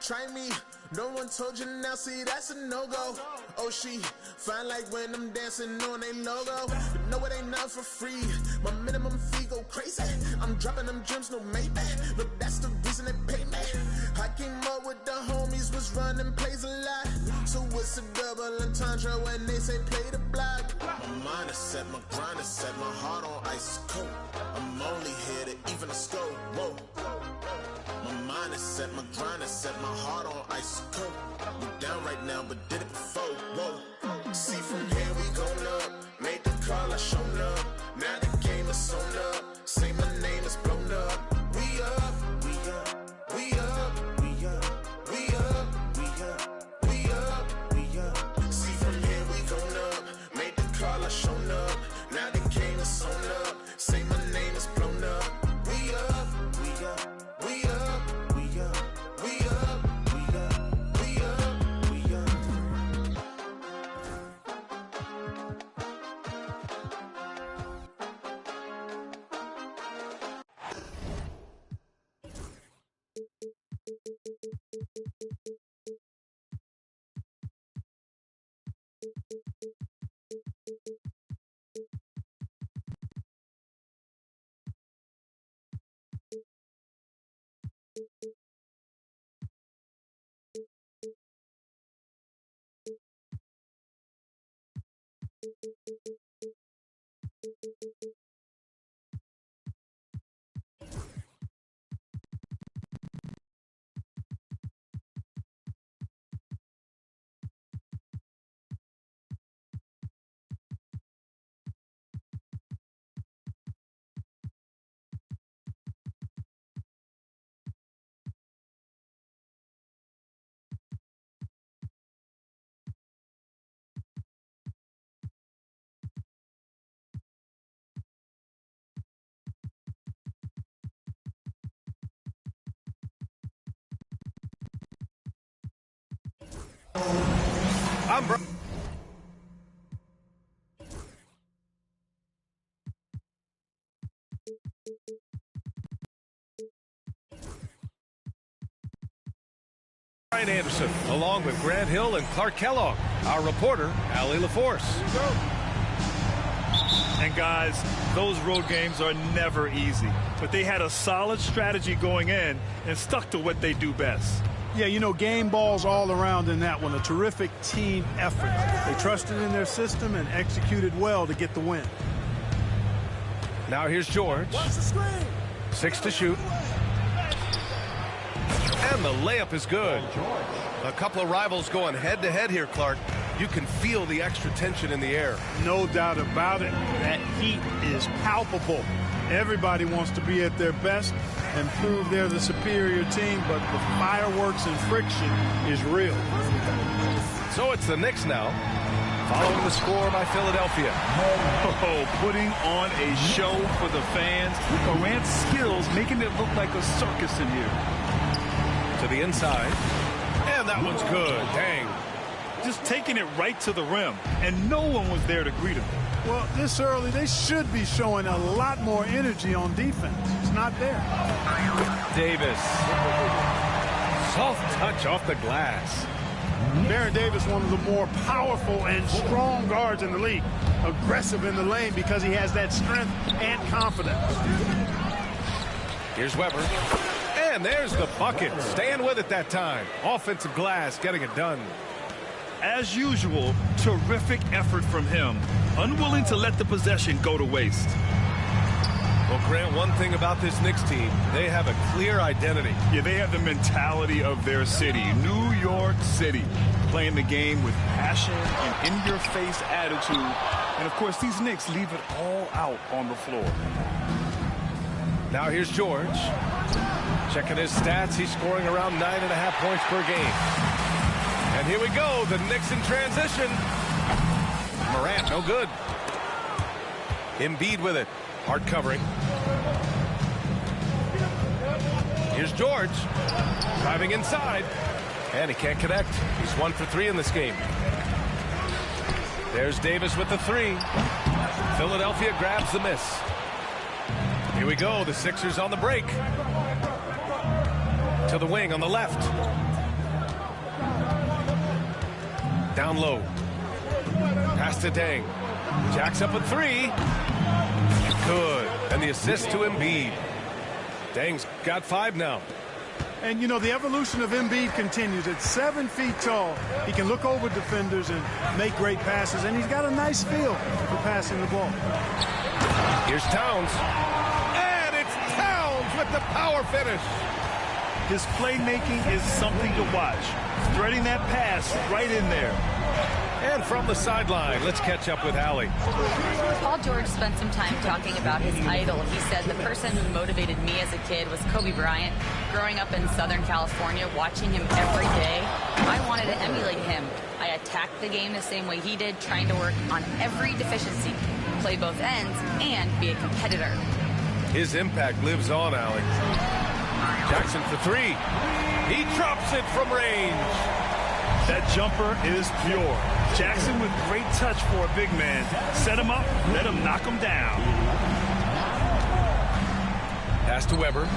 try me. No one told you now, see, that's a no-go. Oh, she fine like when I'm dancing on a logo. But no, it ain't not for free. My minimum fee go crazy. I'm dropping them gems, no Maybach. Look, that's the reason they pay me. I came up with the homies, was running plays a lot. So it's a double entendre when they say play the block. My mind is set, my grind is set, my heart on ice cold. I'm only here to even a score. Whoa. My mind is set, my grind is set, my heart on ice cold. We down right now, but did it before. Whoa. See, from here we gon' up. Made the call, I shown up. Now the game is sewn up. Say my name is blown up. We up, we up, we up, we up, we up, we up, we up, we up. See, from here we gon' up. Made the call, I shown up. Now the game is sewn up. Say my name is blown up. We up, we up. We up, we up, we up, we up, we up, we up. I'm Brian Anderson, along with Grant Hill and Clark Kellogg. Our reporter, Allie LaForce. And guys, those road games are never easy, but they had a solid strategy going in and stuck to what they do best. Yeah, you know, game balls all around in that one. A terrific team effort. They trusted in their system and executed well to get the win. Now here's George. 6 to shoot. And the layup is good. A couple of rivals going head-to-head here, Clark. You can feel the extra tension in the air. No doubt about it. That heat is palpable. Everybody wants to be at their best and prove they're the superior team, but the fireworks and friction is real. So it's the Knicks now, following the score by Philadelphia. Oh, putting on a show for the fans. Morant's skills making it look like a circus in here. To the inside, and that one's good. Dang. Just taking it right to the rim, and no one was there to greet him. Well, this early, they should be showing a lot more energy on defense. It's not there. Davis. Soft touch off the glass. Baron Davis, one of the more powerful and strong guards in the league. Aggressive in the lane because he has that strength and confidence. Here's Weber. And there's the bucket. Staying with it that time. Offensive glass, getting it done. As usual, terrific effort from him. Unwilling to let the possession go to waste. Well, Grant, one thing about this Knicks team, they have a clear identity. Yeah, they have the mentality of their city, New York City, playing the game with passion and in-your-face attitude. And, of course, these Knicks leave it all out on the floor. Now here's George. Checking his stats, he's scoring around 9.5 points per game. And here we go, the Knicks in transition. Morant, no good. Embiid with it. Hard covering. Here's George. Driving inside. And he can't connect. He's 1 for 3 in this game. There's Davis with the 3. Philadelphia grabs the miss. Here we go, the Sixers on the break. To the wing on the left. Down low. Pass to Deng. Jacks up a three. Good. And the assist to Embiid. Deng's got 5 now. And, you know, the evolution of Embiid continues. At 7 feet tall, he can look over defenders and make great passes, and he's got a nice feel for passing the ball. Here's Towns. And it's Towns with the power finish. His playmaking is something to watch. Threading that pass right in there. And from the sideline, let's catch up with Allie. Paul George spent some time talking about his idol. He said the person who motivated me as a kid was Kobe Bryant. Growing up in Southern California, watching him every day, I wanted to emulate him. I attacked the game the same way he did, trying to work on every deficiency, play both ends, and be a competitor. His impact lives on, Allie. Jackson for 3. He drops it from range. That jumper is pure. Jackson with great touch for a big man. Set him up, let him knock him down. Pass to Weber.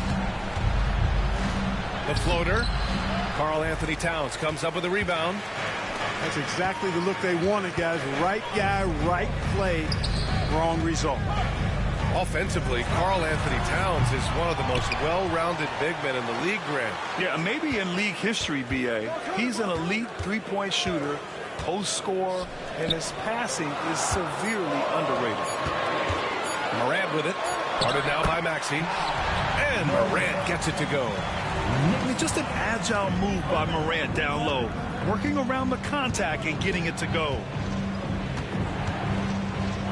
The floater. Karl Anthony Towns comes up with a rebound. That's exactly the look they wanted, guys. Right guy, right play, wrong result. Offensively, Karl Anthony Towns is one of the most well-rounded big men in the league, Grant. Yeah, maybe in league history, B.A. He's an elite three-point shooter, post scorer, and his passing is severely underrated. Morant with it. Guarded now by Maxey. And Morant gets it to go. I mean, just an agile move by Morant down low, working around the contact and getting it to go.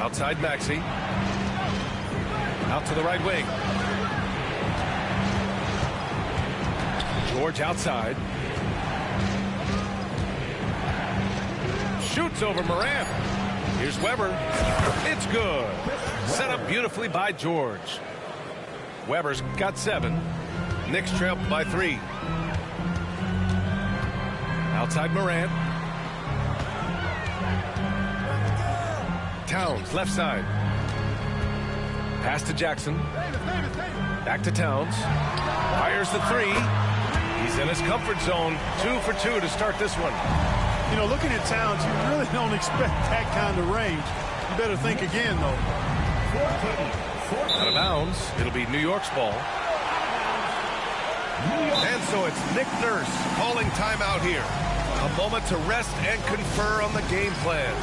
Outside Maxey. Out to the right wing. George outside. Shoots over Morant. Here's Weber. It's good. Set up beautifully by George. Weber's got 7. Knicks trail by 3. Outside Morant. Towns, left side. Pass to Jackson. Back to Towns. Fires the 3. He's in his comfort zone. 2 for 2 to start this one. You know, looking at Towns, you really don't expect that kind of range. You better think again, though. Out of bounds. It'll be New York's ball. And so it's Nick Nurse calling timeout here. A moment to rest and confer on the game plan.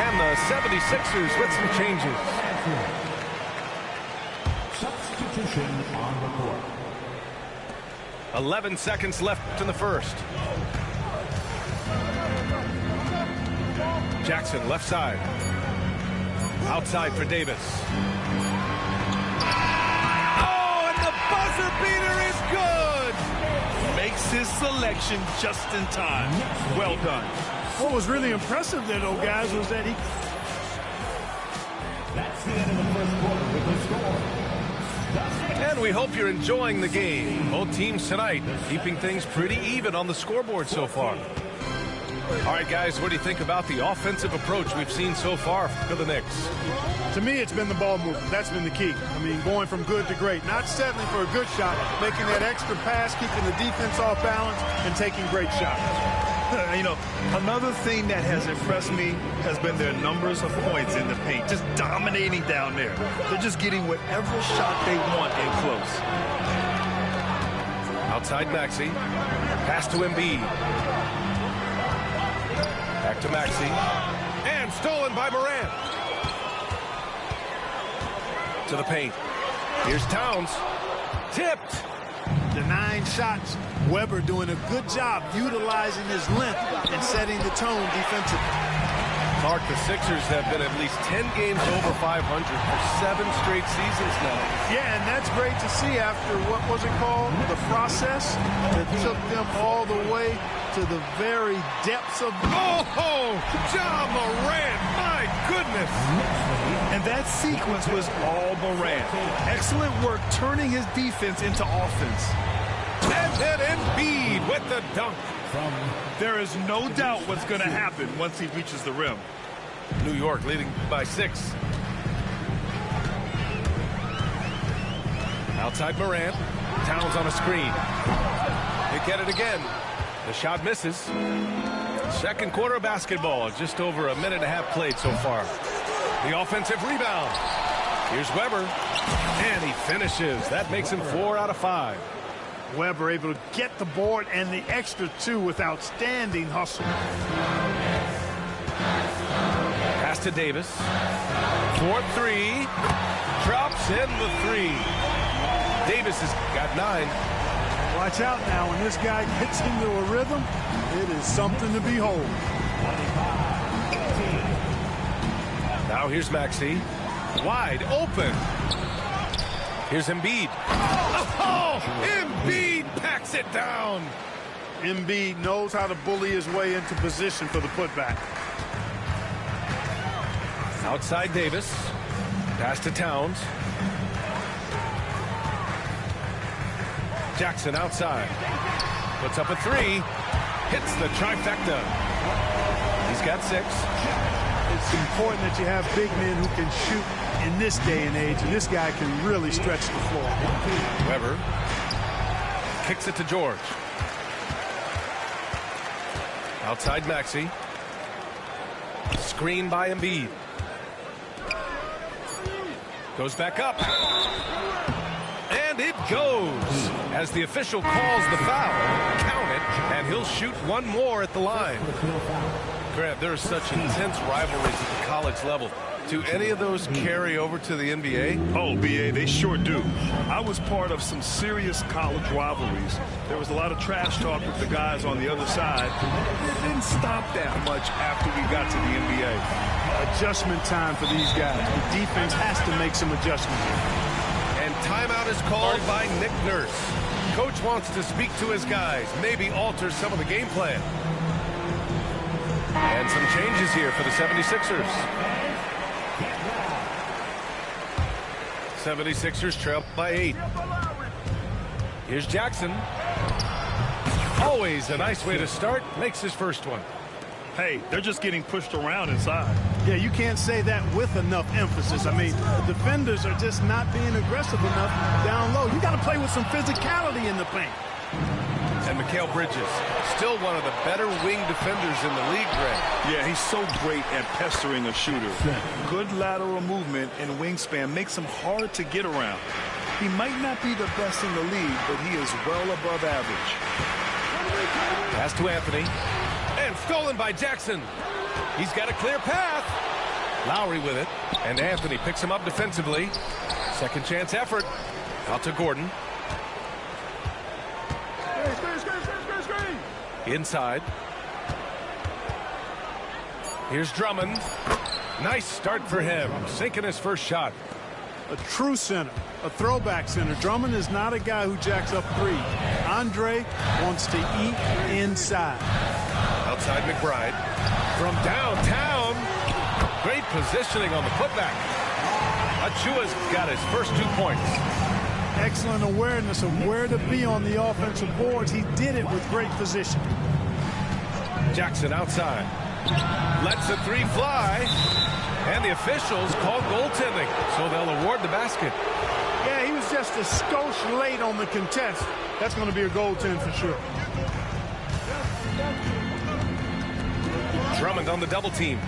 And the 76ers with some changes. Substitution on the court. 11 seconds left in the first. Jackson left side. Outside for Davis. Oh, and the buzzer beater is good. Makes his selection just in time. Well done. What was really impressive there, though, guys, was that he... That's the end of the first quarter with the score. And we hope you're enjoying the game. Both teams tonight keeping things pretty even on the scoreboard so far. All right, guys, what do you think about the offensive approach we've seen so far for the Knicks? To me, it's been the ball movement. That's been the key. I mean, going from good to great. Not settling for a good shot, making that extra pass, keeping the defense off balance, and taking great shots. You know, another thing that has impressed me has been their numbers of points in the paint. Just dominating down there. They're just getting whatever shot they want in close. Outside Maxey. Pass to Embiid. Back to Maxey. And stolen by Morant. To the paint. Here's Towns. Tipped. The 9 shots. Weber doing a good job utilizing his length and setting the tone defensively. Mark, the Sixers have been at least 10 games over 500 for 7 straight seasons now. Yeah, and that's great to see after, what was it called? The process that took them all the way to the very depths of... Oh, Ja Morant, my goodness. And that sequence was all Morant. Excellent work turning his defense into offense. And then Embiid with the dunk. There is no doubt what's going to happen once he reaches the rim. New York leading by 6. Outside Morant. Towns on a screen. They get it again. The shot misses. Second quarter of basketball. Just over a minute and a half played so far. The offensive rebound. Here's Weber. And he finishes. That makes him 4 out of 5. Weber able to get the board and the extra 2 with outstanding hustle. Pass to Davis. 4-3. Drops in the 3. Davis has got 9. Watch out now. When this guy gets into a rhythm, it is something to behold. Now here's Maxey. Wide open. Here's Embiid. Oh, Embiid packs it down. Embiid knows how to bully his way into position for the putback. Outside Davis. Pass to Towns. Jackson outside. Puts up a 3. Hits the trifecta. He's got 6. It's important that you have big men who can shoot in this day and age, and this guy can really stretch the floor. Weber kicks it to George. Outside Maxey. Screen by Embiid. Goes back up. And it goes. As the official calls the foul, count it, and he'll shoot one more at the line. Grant, there are such intense rivalries at the college level. Do any of those carry over to the NBA? Oh, BA, they sure do. I was part of some serious college rivalries. There was a lot of trash talk with the guys on the other side. It didn't stop that much after we got to the NBA. Adjustment time for these guys. The defense has to make some adjustments. And timeout is called by Nick Nurse. Coach wants to speak to his guys, maybe alter some of the game plan. And some changes here for the 76ers. 76ers trail by 8. Here's Jackson. Always a nice way to start. Makes his first one. Hey, they're just getting pushed around inside. Yeah, you can't say that with enough emphasis. I mean, the defenders are just not being aggressive enough down low. You got to play with some physicality in the paint. And Mikal Bridges, still one of the better wing defenders in the league, Greg. Yeah, he's so great at pestering a shooter. Good lateral movement and wingspan makes him hard to get around. He might not be the best in the league, but he is well above average. Pass to Anthony. And stolen by Jackson. He's got a clear path. Lowry with it. And Anthony picks him up defensively. Second chance effort. Out to Gordon. Inside. Here's Drummond. Nice start for him. Sinking his first shot. A true center, a throwback center. Drummond is not a guy who jacks up 3. Andre wants to eat inside. Outside McBride. From downtown. Great positioning on the putback. Achua's got his first 2 points. Excellent awareness of where to be on the offensive boards. He did it with great position. Jackson outside. Lets the 3 fly. And the officials call goaltending, so they'll award the basket. Yeah, he was just a skosh late on the contest. That's going to be a goaltend for sure. Drummond on the double team.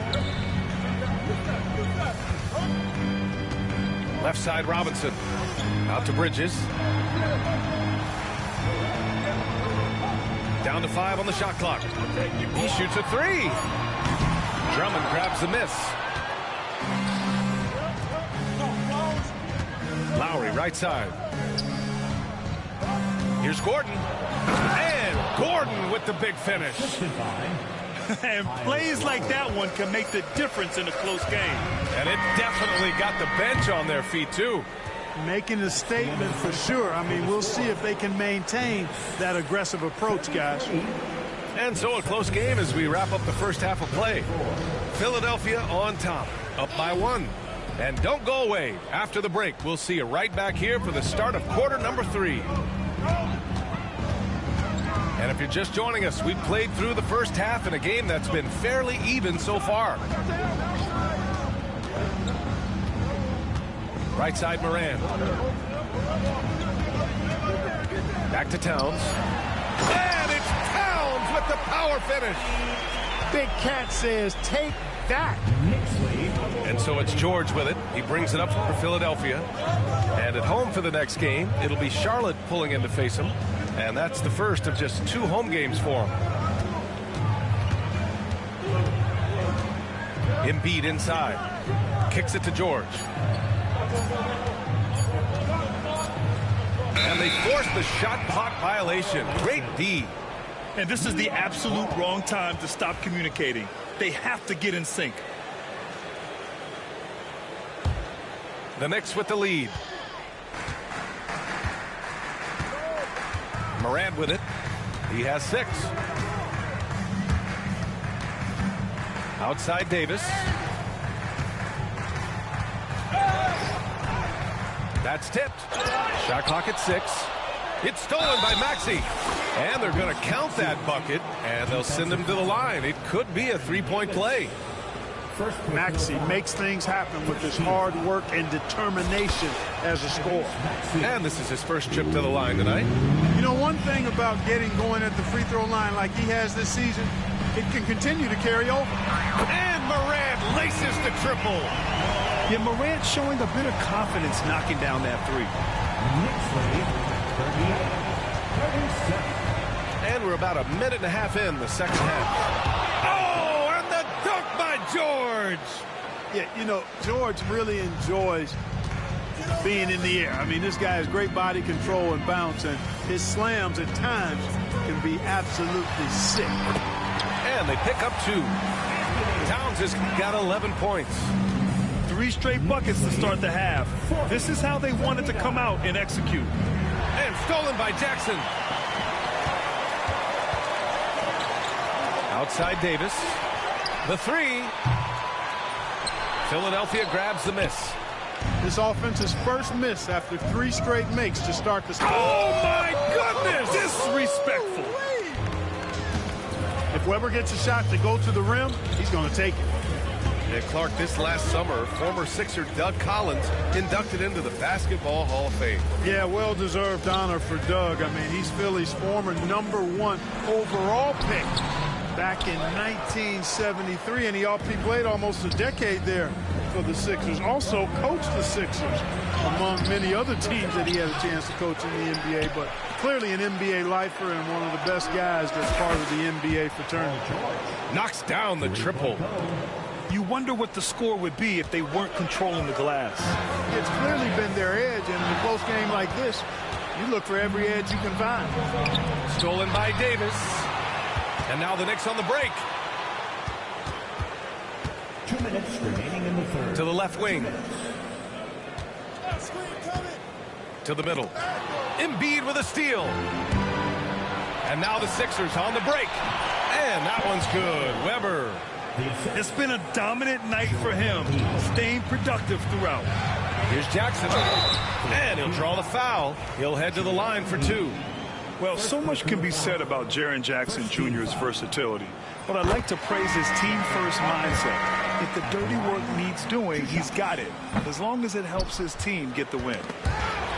Left side Robinson. Out to Bridges. Down to 5 on the shot clock. He shoots a 3. Drummond grabs the miss. Lowry right side. Here's Gordon. And Gordon with the big finish. And plays like that one can make the difference in a close game. And it definitely got the bench on their feet, too. Making a statement for sure. I mean, we'll see if they can maintain that aggressive approach, guys. And so a close game as we wrap up the first half of play. Philadelphia on top, up by 1. And don't go away. After the break, we'll see you right back here for the start of quarter number 3. And if you're just joining us, we've played through the first half in a game that's been fairly even so far. Right side Moran. Back to Towns. And it's Towns with the power finish. Big Cat says, take that. And so it's George with it. He brings it up for Philadelphia. And at home for the next game, it'll be Charlotte pulling in to face him. And that's the first of just 2 home games for him. Embiid inside. Kicks it to George. And they force the shot clock violation. Great D. And this is the absolute wrong time to stop communicating. They have to get in sync. The Knicks with the lead. Morant with it. He has 6. Outside Davis. That's tipped. Shot clock at 6. It's stolen by Maxey. And they're going to count that bucket, and they'll send him to the line. It could be a 3-point play. Maxey makes things happen with his hard work and determination as a scorer. And this is his first trip to the line tonight. You know, one thing about getting going at the free throw line like he has this season, it can continue to carry over. And Morant laces the triple. Yeah, Morant showing a bit of confidence knocking down that 3. And we're about a minute and a half in the second half. Oh, and the dunk by George. Yeah, you know, George really enjoys being in the air. I mean, this guy has great body control and bounce, and his slams at times can be absolutely sick. And they pick up 2. Towns has got 11 points. 3 straight buckets to start the half. This is how they wanted to come out and execute. And stolen by Jackson. Outside Davis. The 3. Philadelphia grabs the miss. This offense's first miss after 3 straight makes to start the score. Oh, my goodness! Disrespectful. If Weber gets a shot to go to the rim, he's going to take it. And Clark, this last summer, former Sixer Doug Collins inducted into the Basketball Hall of Fame. Yeah, well-deserved honor for Doug. I mean, he's Philly's former #1 overall pick back in 1973, and he played almost a decade there for the Sixers. Also coached the Sixers, among many other teams that he had a chance to coach in the NBA, but clearly an NBA lifer and one of the best guys that's part of the NBA fraternity. Knocks down the triple. You wonder what the score would be if they weren't controlling the glass. It's clearly been their edge, and in a close game like this, you look for every edge you can find. Stolen by Davis. And now the Knicks on the break. 2 minutes remaining in the third. To the left wing. To the middle. Embiid with a steal. And now the Sixers on the break. And that one's good. Weber. It's been a dominant night for him, staying productive throughout. Here's Jackson. And he'll draw the foul. He'll head to the line for 2. Well, so much can be said about Jaren Jackson Jr.'s versatility, but I'd like to praise his team-first mindset. If the dirty work needs doing, he's got it, as long as it helps his team get the win.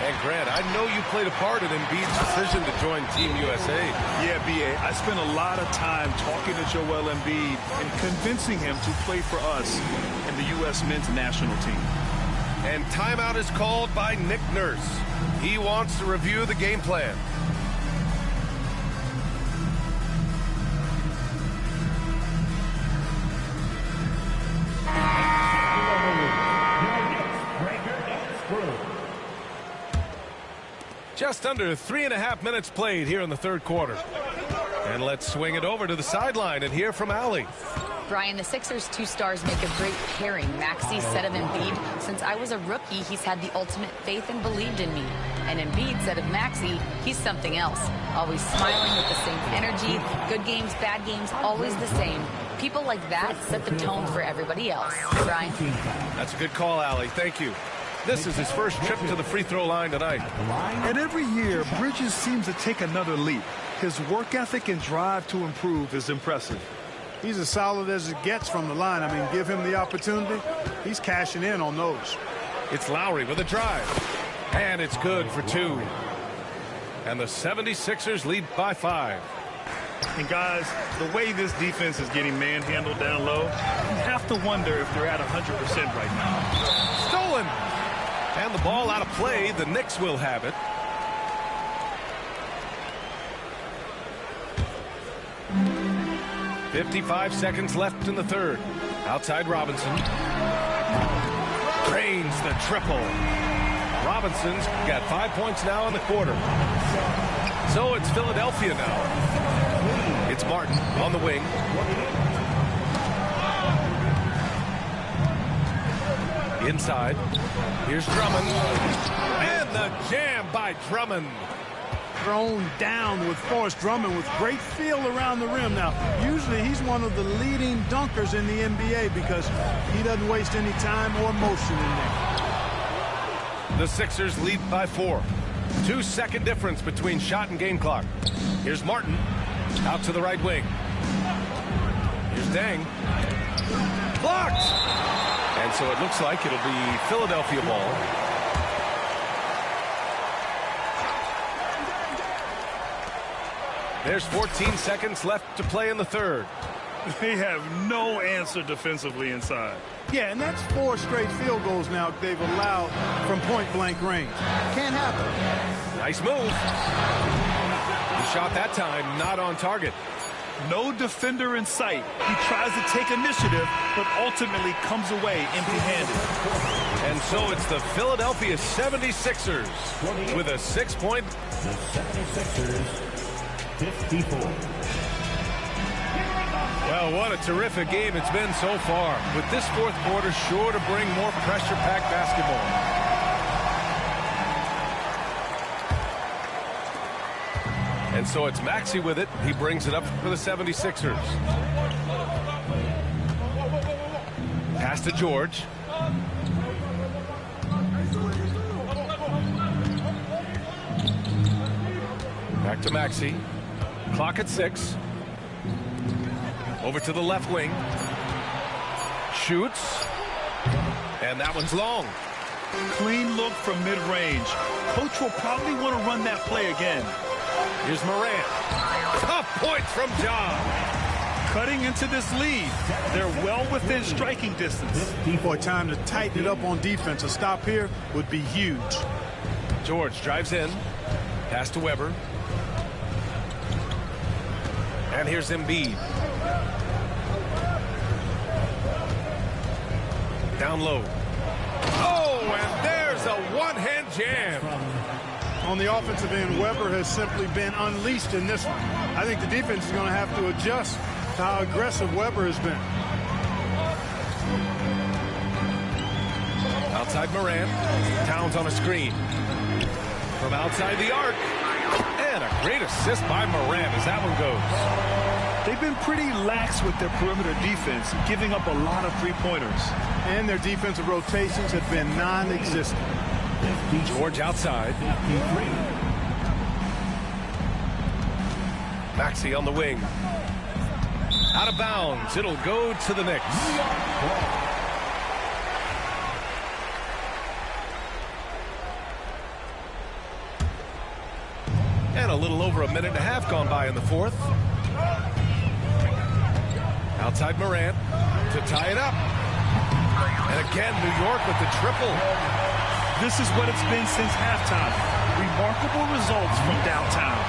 And Grant, I know you played a part in Embiid's decision to join Team USA. Yeah, B.A., I spent a lot of time talking to Joel Embiid and convincing him to play for us and the U.S. men's national team. And timeout is called by Nick Nurse. He wants to review the game plan. Just under 3.5 minutes played here in the third quarter. And let's swing it over to the sideline and hear from Allie. Brian, the Sixers' 2 stars make a great pairing. Maxey said of Embiid, since I was a rookie, he's had the ultimate faith and believed in me. And Embiid said of Maxey, he's something else. Always smiling with the same energy. Good games, bad games, always the same. People like that set the tone for everybody else. Brian? That's a good call, Allie. Thank you. This is his first trip to the free throw line tonight. And every year, Bridges seems to take another leap. His work ethic and drive to improve is impressive. He's as solid as it gets from the line. I mean, give him the opportunity. He's cashing in on those. It's Lowry with a drive. And it's good for 2. And the 76ers lead by 5. And guys, the way this defense is getting manhandled down low, you have to wonder if they're at 100% right now. Stolen. And the ball out of play. The Knicks will have it. .55 seconds left in the third. Outside Robinson. Drains the triple. Robinson's got 5 points now in the quarter. So it's Philadelphia now. It's Martin on the wing. Inside. Here's Drummond. And the jam by Drummond. Thrown down with force. Drummond with great feel around the rim. Now, usually he's one of the leading dunkers in the NBA because he doesn't waste any time or motion in there. The Sixers lead by 4. 2-second difference between shot and game clock. Here's Martin out to the right wing. Here's Deng. Blocked! And so it looks like it'll be Philadelphia ball. There's 14 seconds left to play in the third. They have no answer defensively inside. Yeah, and that's 4 straight field goals now they've allowed from point-blank range. Can't happen. Nice move. The shot that time not on target. No defender in sight. He tries to take initiative, but ultimately comes away empty-handed. And so it's the Philadelphia 76ers with a 6-point. The 76ers, 54. Well, what a terrific game it's been so far. With this fourth quarter sure to bring more pressure-packed basketball. And so it's Maxey with it. He brings it up for the 76ers. Pass to George. Back to Maxey. Clock at 6. Over to the left wing. Shoots. And that one's long. Clean look from mid-range. Coach will probably want to run that play again. Here's Morant. Tough points from John. Cutting into this lead. They're well within striking distance. Boy, time to tighten it up on defense. A stop here would be huge. George drives in. Pass to Weber. And here's Embiid. Down low. Oh, and there's a one-hand jam. On the offensive end, Weber has simply been unleashed in this one. I think the defense is going to have to adjust to how aggressive Weber has been. Outside Morant. Towns on a screen. From outside the arc. And a great assist by Morant as that one goes. They've been pretty lax with their perimeter defense, giving up a lot of three-pointers. And their defensive rotations have been non-existent. George outside. Maxey on the wing. Out of bounds. It'll go to the Knicks. And a little over a minute and a half gone by in the fourth. Outside Morant to tie it up. And again, New York with the triple. This is what it's been since halftime. Remarkable results from downtown.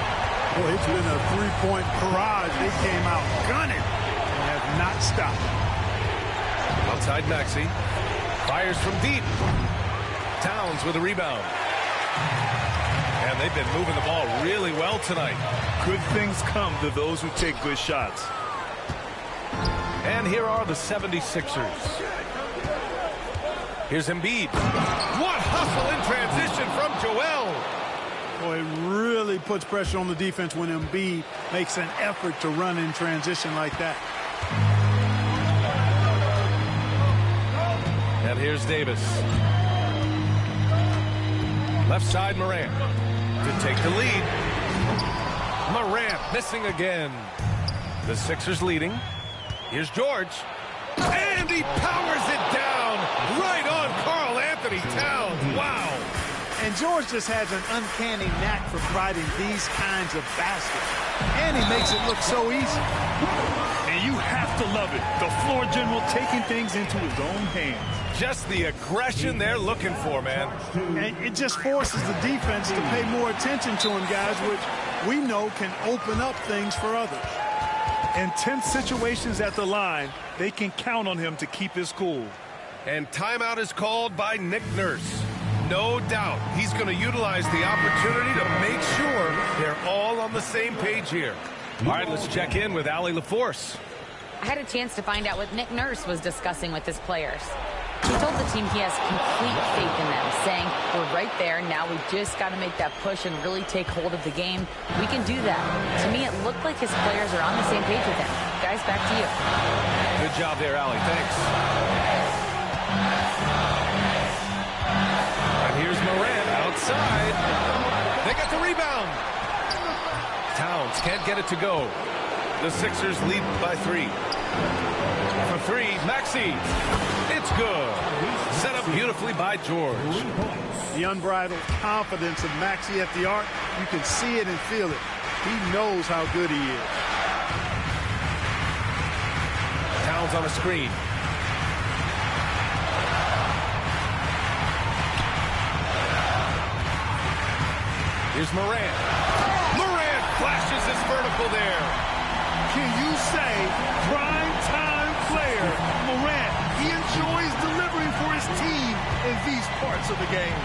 Boy, it's been a three-point barrage. They came out gunning and have not stopped. Outside Maxey. Fires from deep. Towns with a rebound. And they've been moving the ball really well tonight. Good things come to those who take good shots. And here are the 76ers. Here's Embiid. What hustle in transition from Joel. Boy, it really puts pressure on the defense when Embiid makes an effort to run in transition like that. And here's Davis. Left side Morant to take the lead. Morant missing again. The Sixers leading. Here's George. And he powers it down right on Karl Anthony Towns. Wow. And George just has an uncanny knack for providing these kinds of baskets. And he makes it look so easy. And you have to love it. The floor general taking things into his own hands. Just the aggression they're looking for, man. And it just forces the defense to pay more attention to him, guys, which we know can open up things for others. In tense situations at the line, they can count on him to keep his cool. And timeout is called by Nick Nurse. No doubt he's going to utilize the opportunity to make sure they're all on the same page here. All right, let's check in with Allie LaForce. I had a chance to find out what Nick Nurse was discussing with his players. He told the team he has complete faith in them, saying, we're right there, now we just got to make that push and really take hold of the game. We can do that. To me, it looked like his players are on the same page with him. Guys, back to you. Good job there, Allie. Thanks. And here's Morant outside. They got the rebound. Towns can't get it to go. The Sixers lead by 3. For 3, Maxey. It's good. Set up beautifully by George. The unbridled confidence of Maxey at the arc, you can see it and feel it. He knows how good he is. Towns on a screen. Here's Morant. Morant flashes his vertical there. Can you say prime time player Morant? He enjoys delivering for his team in these parts of the game.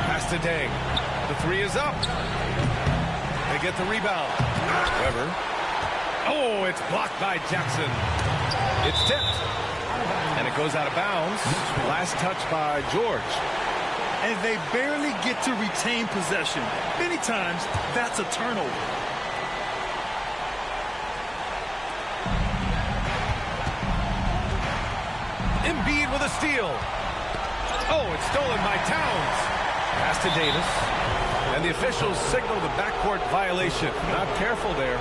Pass to Deng. The 3 is up. They get the rebound. Weber. Oh, it's blocked by Jackson. It's tipped. And it goes out of bounds. Last touch by George. And they barely get to retain possession. Many times, that's a turnover. Embiid with a steal. Oh, it's stolen by Towns. Pass to Davis. And the officials signal the backcourt violation. Not careful there.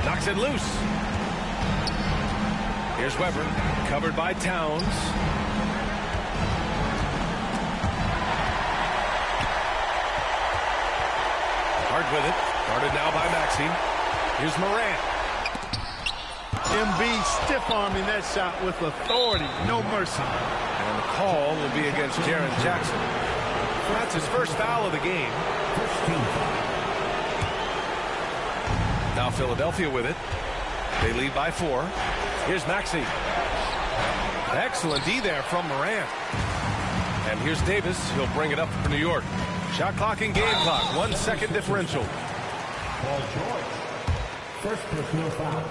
Knocks it loose. Here's Weber, covered by Towns. Hard with it. Guarded now by Maxey. Here's Morant. Embiid stiff-arming that shot with authority. No mercy. And the call will be against Jaren Jackson. That's his first foul of the game. Now Philadelphia with it. They lead by 4. Here's Maxey. Excellent D there from Morant. And here's Davis. He'll bring it up for New York. Shot clock and game clock. 1 second differential. Paul George. First personal foul.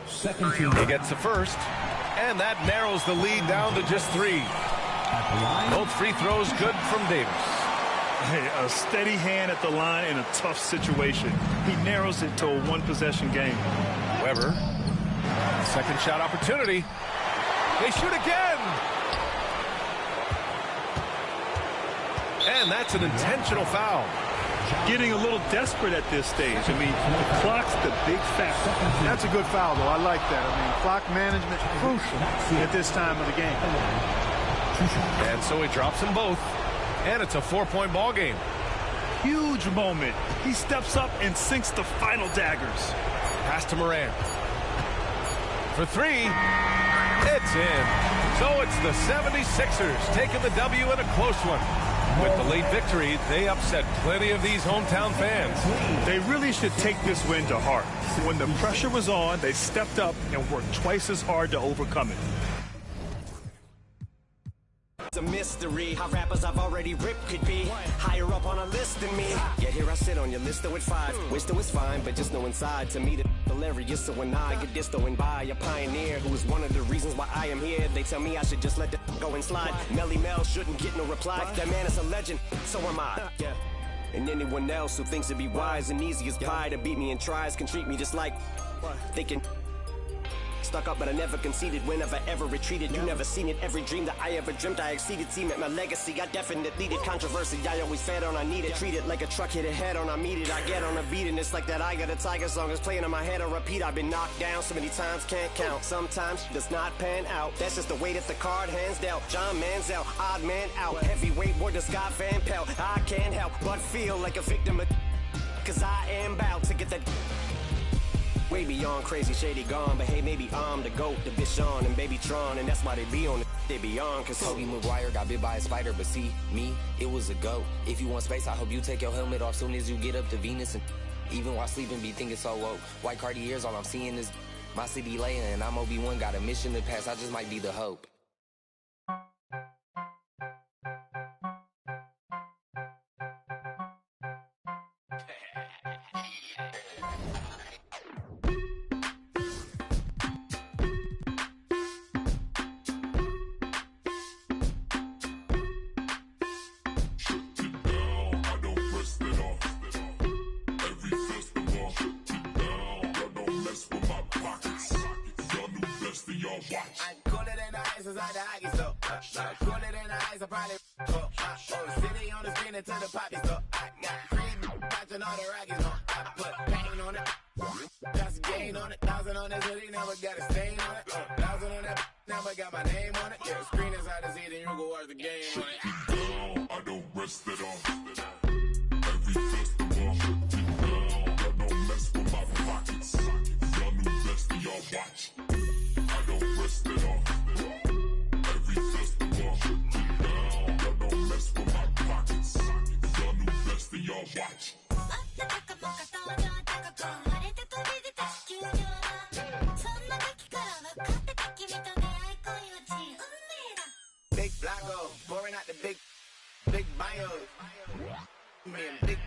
Second team. He gets the first. And that narrows the lead down to just 3. Both free throws good from Davis. Hey, a steady hand at the line in a tough situation. He narrows it to a 1-possession game. Weber. Second shot opportunity. They shoot again. And that's an intentional foul. Getting a little desperate at this stage. I mean, the clock's the big factor. That's a good foul, though. I like that. I mean, clock management crucial at this time of the game. And so he drops them both. And it's a 4-point ball game. Huge moment. He steps up and sinks the final daggers. Pass to Morant. For 3. It's in. So it's the 76ers taking the W in a close one. With the late victory, they upset plenty of these hometown fans. They really should take this win to heart. When the pressure was on, they stepped up and worked twice as hard to overcome it. It's a mystery how rappers I've already ripped could be higher up on a list than me. Yet here I sit on your list with 5. Wish though it's fine, but just know inside to me the hilarious. So when I get disto and by a pioneer who is one of the reasons why I am here, they tell me I should just let the go and slide. Melly Mel shouldn't get no reply. That man is a legend, so am I. Yeah. And anyone else who thinks it'd be wise and easy as pie to beat me and tries can treat me just like thinking. stuck up, but I never conceded. Whenever ever retreated, you never seen it. Every dream that I ever dreamt, I exceeded. Cement my legacy, I definitely did. Controversy, I always fed on, I need it. Treat it like a truck hit a head on, I meet it. I get on a beat, and it's like that I got a Tiger song is playing in my head on repeat. I've been knocked down so many times, can't count. Sometimes does not pan out. That's just the way that the card hands dealt. John Manziel, odd man out. Heavyweight war to Scott Van Pelt. I can't help but feel like a victim of, cause I am about to get that way beyond crazy, shady, gone. But hey, maybe I'm the GOAT, the bitch on, and baby Tron, and that's why they be on the they be on. Cause Toby Maguire got bit by a spider, but see, me, it was a go. If you want space, I hope you take your helmet off soon as you get up to Venus. And even while sleeping, be thinking so woke. White Cartiers, all I'm seeing is my city laying, and I'm Obi-Wan, got a mission to pass, I just might be the hope. I cooler than the ice inside the hockey store. Cooler than the ice, I probably city on the screen into the poppy store. I got cream watching all the Rockies on. I put pain on it, got some gain on it. 1,000 on this hoodie, never got a stain on it. 1,000 on that, never got my name on it. Yeah, the screen inside the seat, and you go watch the game on it. I don't rest it off. Every festival, shut it down. I don't mess with my pockets. Y'all new best and y'all watch. I don't rest it off. Every festival, shut it down. I don't mess with my pockets. Y'all new best and y'all watch. Big Blacko, pouring out the big bio. Me and big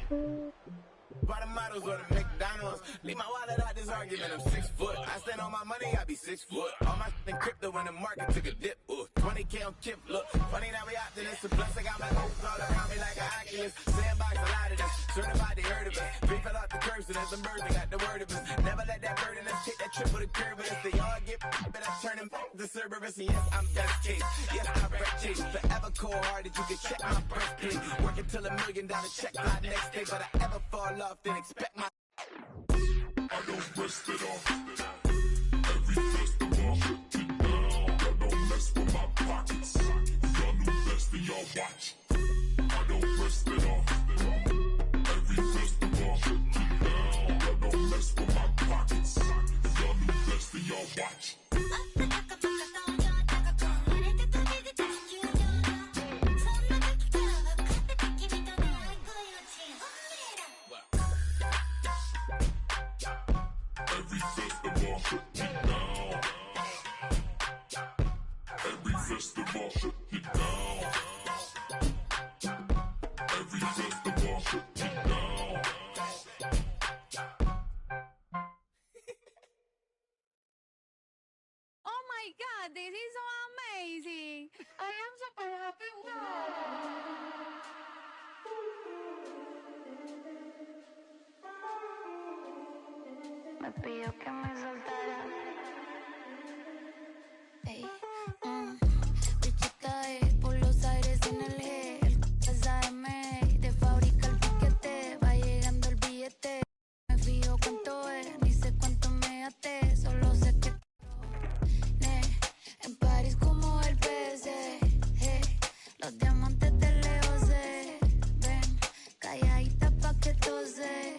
bottom models or the McDonald's. Leave my wallet out this argument, I'm 6 foot. I stand on my money, I be 6 foot. All my in crypto when the market took a dip. 20K on chip, look. Funny now we optimists. Plus I got my hopes all around me like an Oculus. Sandbox, a lot of this. Certified, they heard of us. Three fell off the curb, so there's some birds that got the word of us. Never let that burden us take that trip with a curve with us. They all get but I turn them to Cerberus. And yes, I'm best case. Yes, I rep chase. Forever cold hearted, you can check my birthplace. Working till $1 million check fly next day. But I ever fall off, then expect my I don't rest it off. Every festival, shut it down. I don't mess with my pockets. Y'all new best and y'all watch. I don't rest it off. Every festival, shut it down. I don't mess with my pockets. Y'all new best and y'all watch. Every festival, shut it down. Every festival, shut it down. Every festival, shut it down. Oh my God, this is so amazing. I am super happy. Me pidió que me soltara. Ey, bichita por los aires en el G. El SAM de fábrica el piquete. Va llegando el billete. Me fijo cuánto es, ni sé cuánto me gasté. Solo sé que en París como el PC. Los diamantes de lejos se ven. Calladita pa' que tose.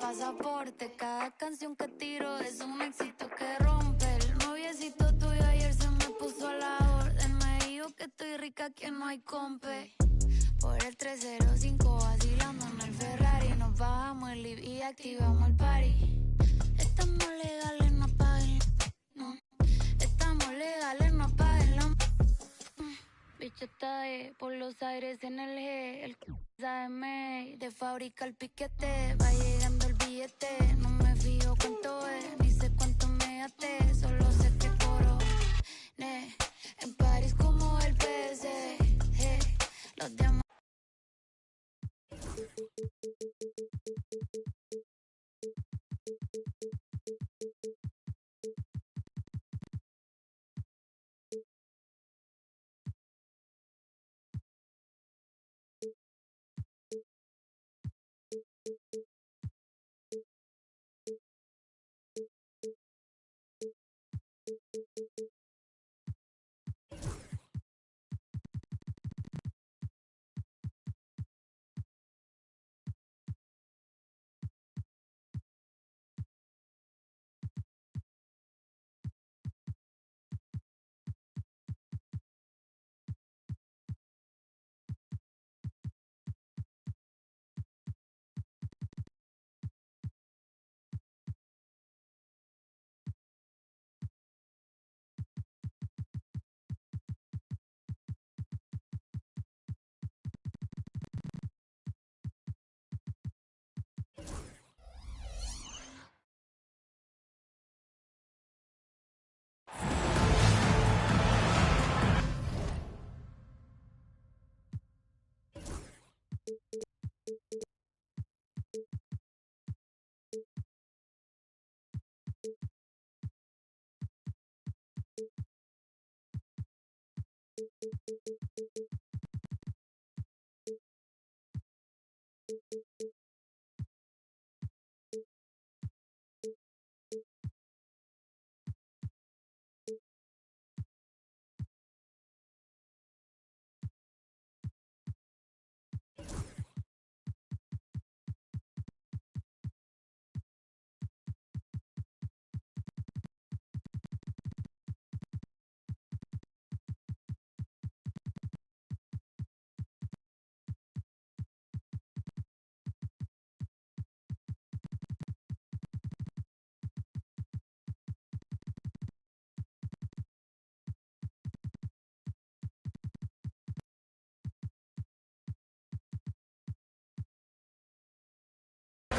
Pasaporte, cada canción que tiro es un éxito que rompe. El noviecito tuyo ayer se me puso a la orden. Me dijo que estoy rica, que no hay compe. Por el 305 vacilando en el Ferrari. Nos bajamos el live y activamos el party. Estamos legales, no apaguen. No. Estamos legales, no apaguen la. Bichota por los aires en el G. El SAM de fábrica el piquete. Va llegando el billete. No me fijo cuánto es, ni sé cuánto me gasté. Solo sé que coro en París como el PC. Los diamantes.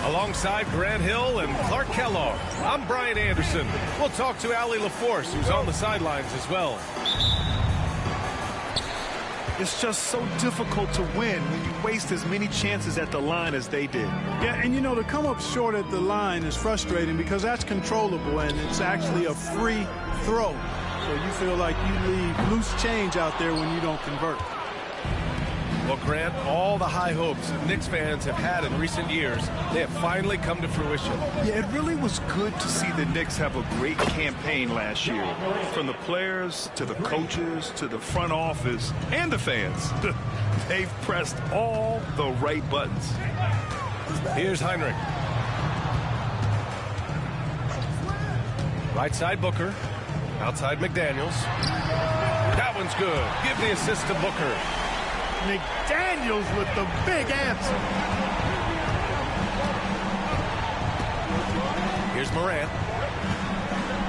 Alongside Grant Hill and Clark Kellogg, I'm Brian Anderson. We'll talk to Allie LaForce, who's on the sidelines as well. It's just so difficult to win when you waste as many chances at the line as they did. Yeah, and you know, to come up short at the line is frustrating because that's controllable and it's actually a free throw. So you feel like you leave loose change out there when you don't convert. Well, Grant, all the high hopes that Knicks fans have had in recent years, they have finally come to fruition. Yeah, it really was good to see the Knicks have a great campaign last year. From the players to the coaches to the front office and the fans. They've pressed all the right buttons. Here's Hinrich. Right side Booker. Outside McDaniels. That one's good. Give the assist to Booker. McDaniels with the big answer. Here's Morant.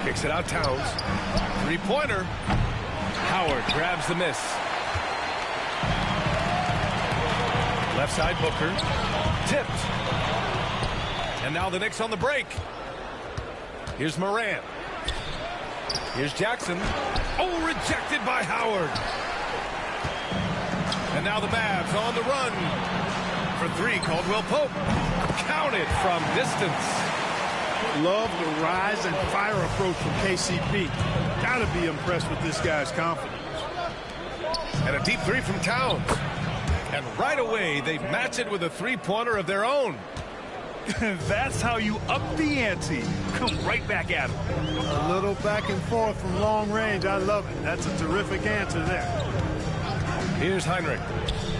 Kicks it out Towns. Three-pointer. Howard grabs the miss. Left side Booker. Tipped. And now the Knicks on the break. Here's Morant. Here's Jackson. Oh, rejected by Howard. And now the Mavs on the run. For three, Caldwell Pope. Counted from distance. Love the rise and fire approach from KCP. Gotta be impressed with this guy's confidence. And a deep three from Towns. And right away, they match it with a three-pointer of their own. That's how you up the ante. Come right back at him. A little back and forth from long range. I love it. That's a terrific answer there. Here's Hinrich.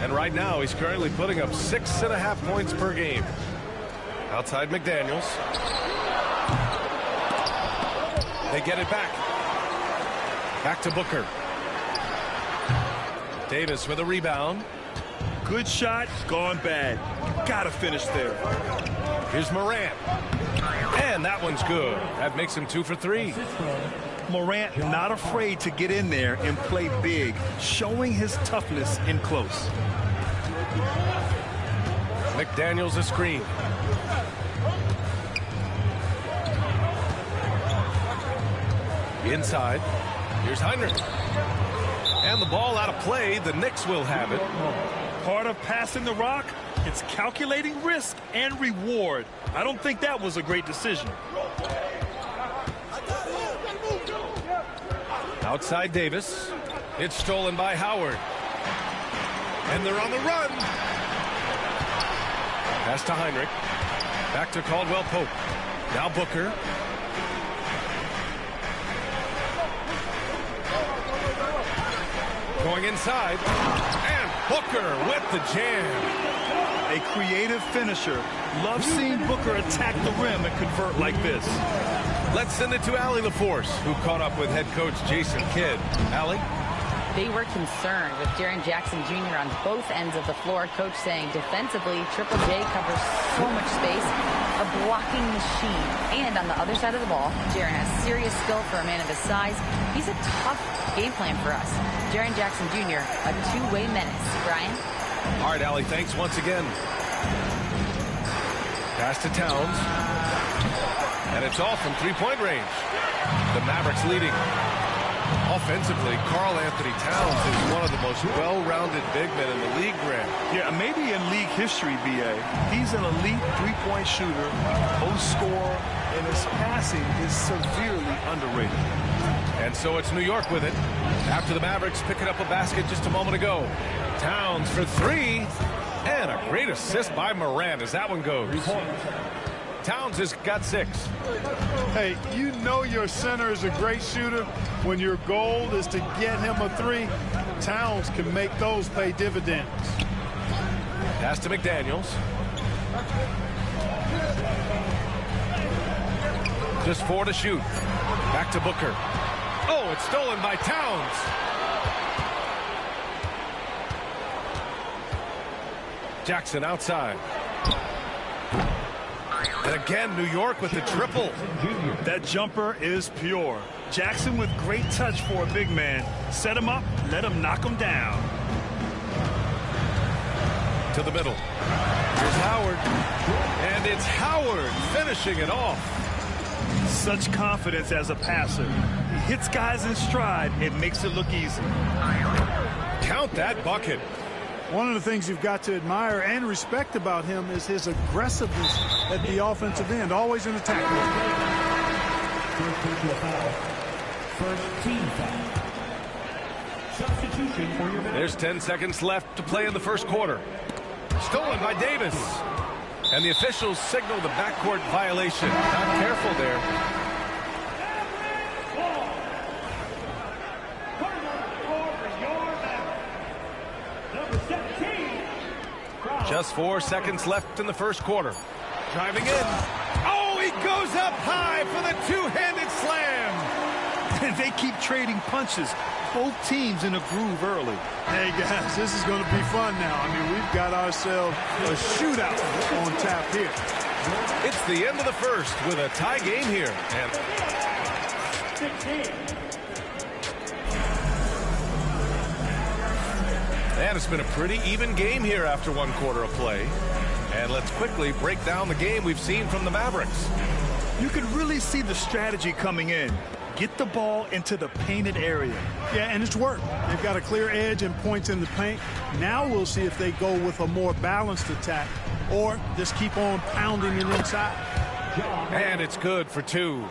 And right now, he's currently putting up 6.5 points per game. Outside McDaniels. They get it back. Back to Booker. Davis with a rebound. Good shot, gone bad. Gotta finish there. Here's Morant. And that one's good. That makes him 2 for 3. Morant not afraid to get in there and play big, showing his toughness in close. McDaniels a screen. Inside. Here's Hinrich. And the ball out of play. The Knicks will have it. Part of passing the rock, it's calculating risk and reward. I don't think that was a great decision. Outside Davis. It's stolen by Howard. And they're on the run. Pass to Hinrich. Back to Caldwell Pope. Now Booker. Going inside. And Booker with the jam. A creative finisher. Love seeing Booker attack the rim and convert like this. Let's send it to Allie LaForce, who caught up with head coach Jason Kidd. Allie? They were concerned with Jaren Jackson Jr. on both ends of the floor. Coach saying defensively, Triple J covers so much space, a blocking machine. And on the other side of the ball, Jaren has serious skill for a man of his size. He's a tough game plan for us. Jaren Jackson Jr., a two-way menace. Brian? All right, Allie, thanks once again. Pass to Towns. And it's all from three-point range. The Mavericks leading. Offensively, Karl-Anthony Towns is one of the most well-rounded big men in the league, Grant. Yeah, maybe in league history, B.A. He's an elite three-point shooter, post scorer, and his passing is severely underrated. And so it's New York with it. After the Mavericks picking up a basket just a moment ago. Towns for three. And a great assist by Morant as that one goes. Towns has got 6. Hey, you know your center is a great shooter when your goal is to get him a 3. Towns can make those pay dividends. Pass to McDaniels. Just 4 to shoot. Back to Booker. Oh, it's stolen by Towns. Jackson outside. And again, New York with the triple. That jumper is pure. Jackson with great touch for a big man. Set him up, let him knock him down. To the middle. Here's Howard. And it's Howard finishing it off. Such confidence as a passer. He hits guys in stride. It makes it look easy. Count that bucket. One of the things you've got to admire and respect about him is his aggressiveness at the offensive end, always in attack mode. First team foul. Substitution for your man. There's 10 seconds left to play in the first quarter. Stolen by Davis. And the officials signal the backcourt violation. Not careful there. Just 4 seconds left in the first quarter. Driving in. Oh, he goes up high for the two-handed slam. They keep trading punches. Both teams in a groove early. Hey, guys, this is going to be fun now. I mean, we've got ourselves a shootout on tap here. It's the end of the first with a tie game here. And it's been a pretty even game here after 1 quarter of play. And let's quickly break down the game we've seen from the Mavericks. You can really see the strategy coming in. Get the ball into the painted area. Yeah, and it's worked. They've got a clear edge and points in the paint. Now we'll see if they go with a more balanced attack or just keep on pounding it inside. And it's good for 2.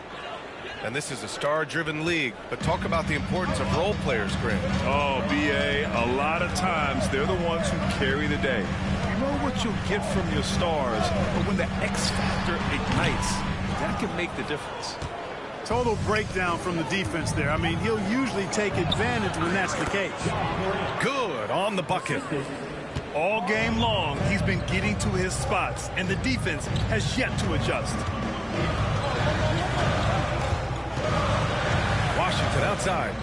And this is a star-driven league. But talk about the importance of role players, Grant. Oh, B.A., a lot of times they're the ones who carry the day. You know what you'll get from your stars, but when the X factor ignites, that can make the difference. Total breakdown from the defense there. I mean, he'll usually take advantage when that's the case. Good on the bucket. All game long, he's been getting to his spots, and the defense has yet to adjust. Washington outside.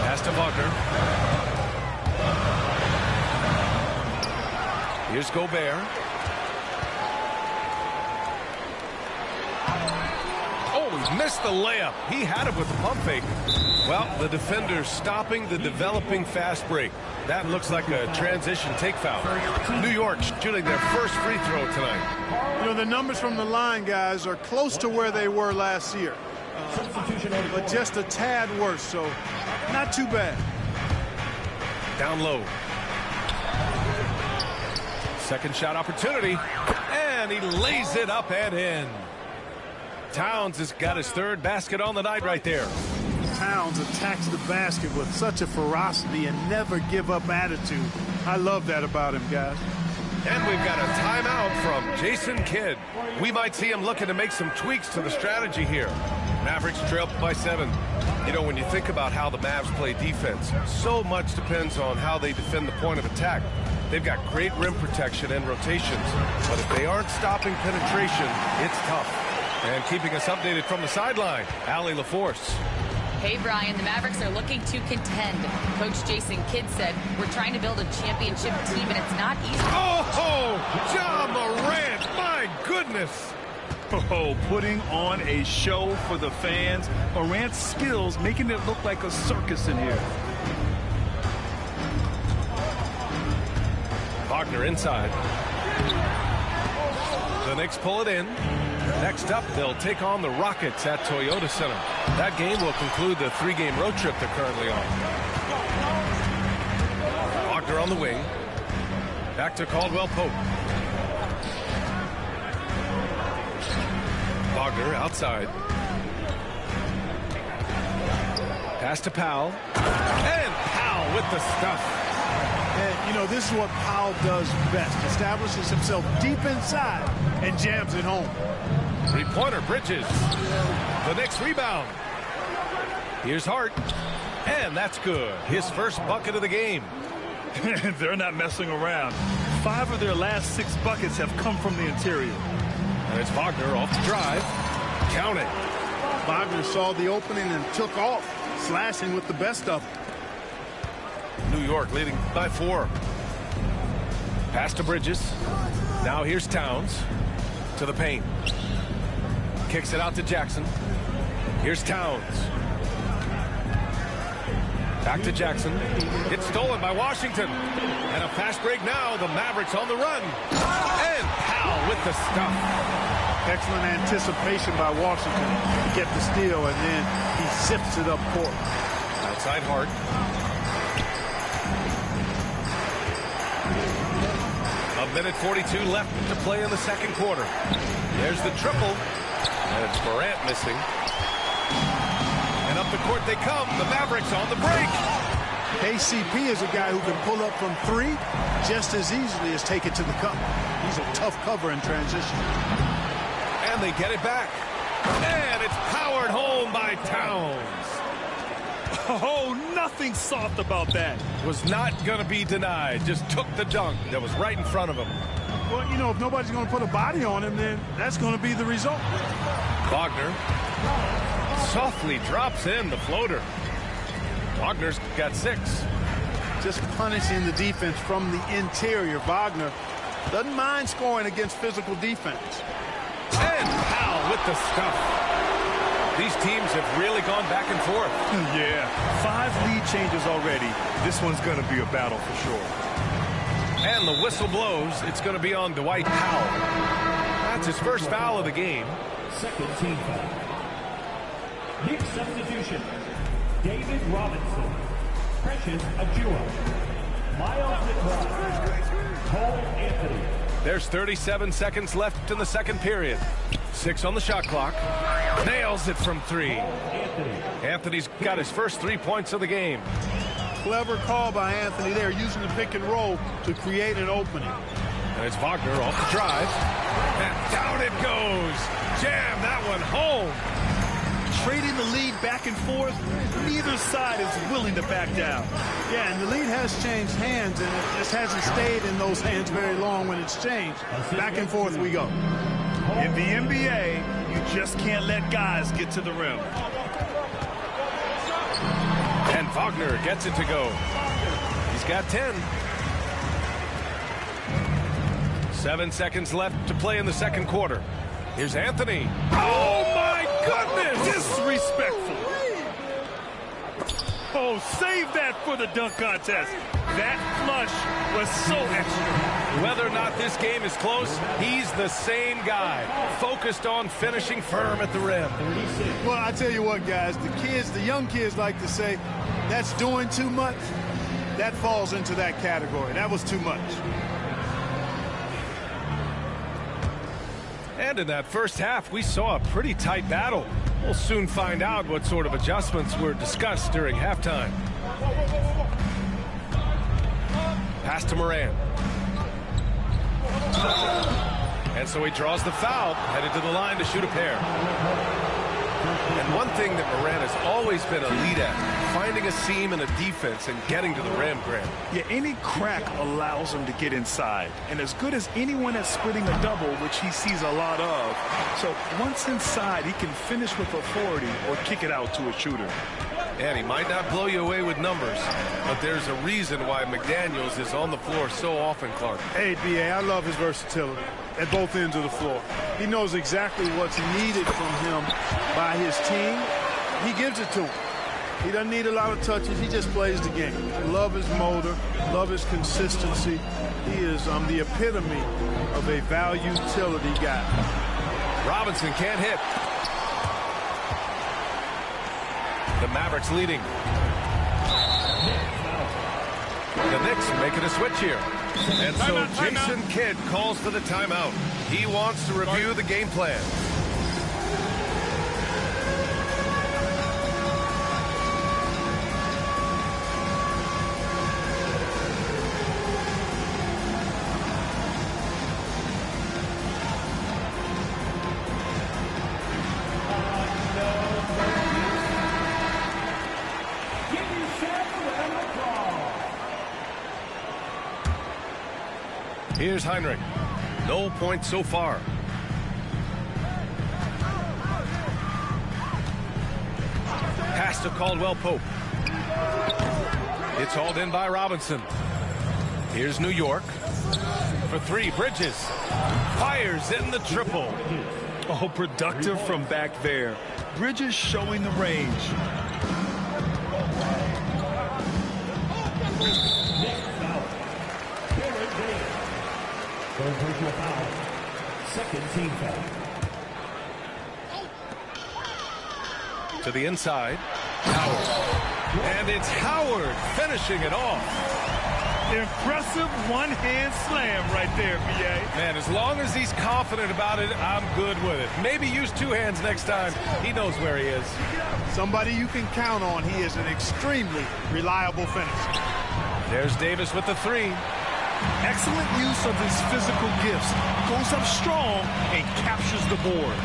Pass to Wagner. Here's Gobert. Oh, he missed the layup. He had it with the pump fake. Well, the defender's stopping the developing fast break. That looks like a transition take foul. New York shooting their first free throw tonight. You know, the numbers from the line, guys, are close to where they were last year. But just a tad worse, so not too bad. Down low. Second shot opportunity, and he lays it up and in. Towns has got his 3rd basket on the night right there. Towns attacks the basket with such a ferocity and never give up attitude. I love that about him, guys. And we've got a timeout from Jason Kidd. We might see him looking to make some tweaks to the strategy here. Mavericks trail by 7. You know, when you think about how the Mavs play defense, so much depends on how they defend the point of attack. They've got great rim protection and rotations, but if they aren't stopping penetration, it's tough. And keeping us updated from the sideline, Allie LaForce. Hey, Brian, the Mavericks are looking to contend. Coach Jason Kidd said, we're trying to build a championship team, and it's not easy. Oh, Ja Morant, my goodness. Oh, putting on a show for the fans. Morant's skills making it look like a circus in here. Wagner inside. The Knicks pull it in. Next up, they'll take on the Rockets at Toyota Center. That game will conclude the 3-game road trip they're currently on. Wagner on the wing. Back to Caldwell Pope. Wagner outside. Pass to Powell. And Powell with the stuff. And, you know, this is what Powell does best. Establishes himself deep inside and jams it home. Three-pointer, Bridges. The Knicks rebound. Here's Hart. And that's good. His first bucket of the game. They're not messing around. 5 of their last 6 buckets have come from the interior. And it's Wagner off the drive. Count it. Wagner saw the opening and took off, slashing with the best of them. New York leading by 4. Pass to Bridges. Now here's Towns to the paint. Kicks it out to Jackson. Here's Towns. Back to Jackson. It's stolen by Washington. And a fast break now. The Mavericks on the run. And Powell with the stuff. Excellent anticipation by Washington to get the steal, and then he zips it up court. Outside Hart. A minute 42 left to play in the second quarter. There's the triple. And it's Morant missing. And up the court they come. The Mavericks on the break. KCP is a guy who can pull up from 3 just as easily as take it to the cup. He's a tough cover in transition. And they get it back. And it's powered home by Towns. Oh, nothing soft about that. Was not going to be denied. Just took the dunk that was right in front of him. Well, you know, if nobody's going to put a body on him, then that's going to be the result. Wagner softly drops in the floater. Wagner's got 6. Just punishing the defense from the interior. Wagner doesn't mind scoring against physical defense. And Powell with the stuff. These teams have really gone back and forth. Yeah, 5 lead changes already. This one's going to be a battle for sure. And the whistle blows. It's going to be on Dwight Powell. That's his first foul of the game. Second team foul. Knicks substitution. David Robinson. Precious Achiuwa. Miles McBride. Cole Anthony. There's 37 seconds left in the second period. 6 on the shot clock. Nails it from 3. Anthony's got his first 3 points of the game. Clever call by Anthony there, using the pick and roll to create an opening. And it's Wagner off the drive. And down it goes. Jam that one home. Trading the lead back and forth. Neither side is willing to back down. Yeah, and the lead has changed hands, and it just hasn't stayed in those hands very long when it's changed. Back and forth we go. In the NBA, you just can't let guys get to the rim. And Wagner gets it to go. He's got 10. 7 seconds left to play in the second quarter. Here's Anthony. Oh, my goodness! Disrespectful. Oh, save that for the dunk contest. That flush was so extra. Whether or not this game is close, he's the same guy, focused on finishing firm at the rim. Well, I tell you what, guys, the young kids like to say, that's doing too much. That falls into that category. That was too much. And in that first half, we saw a pretty tight battle. We'll soon find out what sort of adjustments were discussed during halftime. Pass to Morant. And so he draws the foul, headed to the line to shoot a pair. And one thing that Morant has always been elite at, finding a seam in a defense and getting to the rim, Grant. Yeah, any crack allows him to get inside. And as good as anyone at splitting a double, which he sees a lot of. So once inside, he can finish with authority or kick it out to a shooter. And he might not blow you away with numbers, but there's a reason why McDaniels is on the floor so often, Clark. Hey, B.A., I love his versatility at both ends of the floor. He knows exactly what's needed from him by his team. He gives it to him. He doesn't need a lot of touches. He just plays the game. Love his motor. Love his consistency. He is the epitome of a value-utility guy. Robinson can't hit. The Mavericks leading. The Knicks making a switch here. And so Jason Kidd calls for the timeout. He wants to review the game plan. Here's Heinrich. No points so far. Pass to Caldwell Pope. It's hauled in by Robinson. Here's New York. For three, Bridges. Fires in the triple. Oh, productive from back there. Bridges showing the range. Personal foul. Second team foul. To the inside. Howard. And it's Howard finishing it off. Impressive one-hand slam right there, B.A. Man, as long as he's confident about it, I'm good with it. Maybe use two hands next time. He knows where he is. Somebody you can count on. He is an extremely reliable finisher. There's Davis with the three. Excellent use of his physical gifts. Goes up strong and captures the board.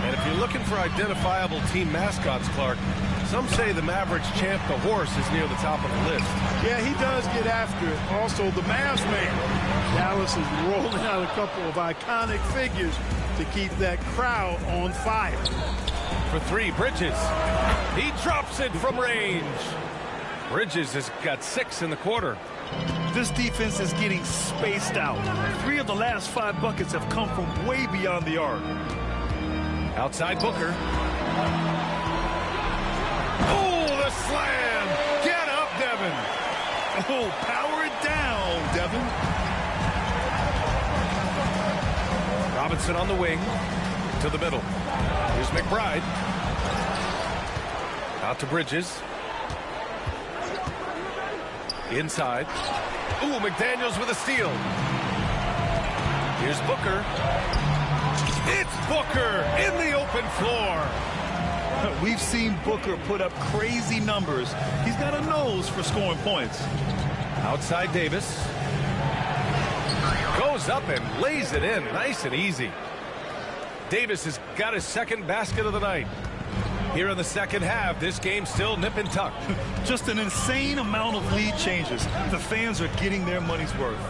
And if you're looking for identifiable team mascots, Clark, some say the Mavericks champ, the horse, is near the top of the list. Yeah, he does get after it. Also, the Mavs man. Dallas is rolling out a couple of iconic figures to keep that crowd on fire. For three, Bridges. He drops it from range. Bridges has got 6 in the quarter. This defense is getting spaced out. 3 of the last 5 buckets have come from way beyond the arc. Outside Booker. Oh, the slam! Get up, Devin! Oh, power it down, Devin. Robinson on the wing. To the middle. Here's McBride. Out to Bridges. Inside. Ooh, McDaniels with a steal. Here's Booker. It's Booker in the open floor. We've seen Booker put up crazy numbers. He's got a nose for scoring points. Outside Davis. Goes up and lays it in nice and easy. Davis has got his second basket of the night. Here in the second half, this game's still nip and tuck. Just an insane amount of lead changes. The fans are getting their money's worth.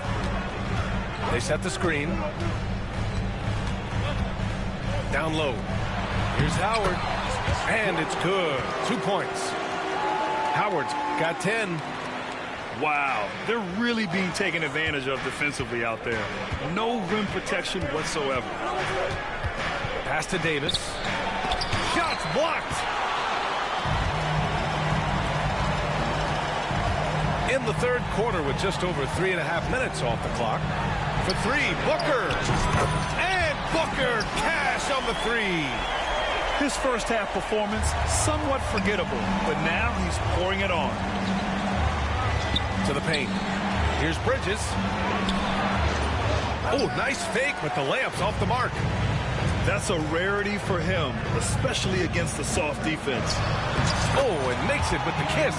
They set the screen. Down low. Here's Howard. And it's good. 2 points. Howard's got 10. Wow, they're really being taken advantage of defensively out there. No rim protection whatsoever. Pass to Davis. Shots blocked. In the third quarter with just over 3.5 minutes off the clock. For three, Booker. And Booker cash on the three. His first half performance, somewhat forgettable, but now he's pouring it on. To the paint. Here's Bridges. Oh, nice fake, but the layup's off the mark. That's a rarity for him, especially against the soft defense. Oh, and makes it with the kiss.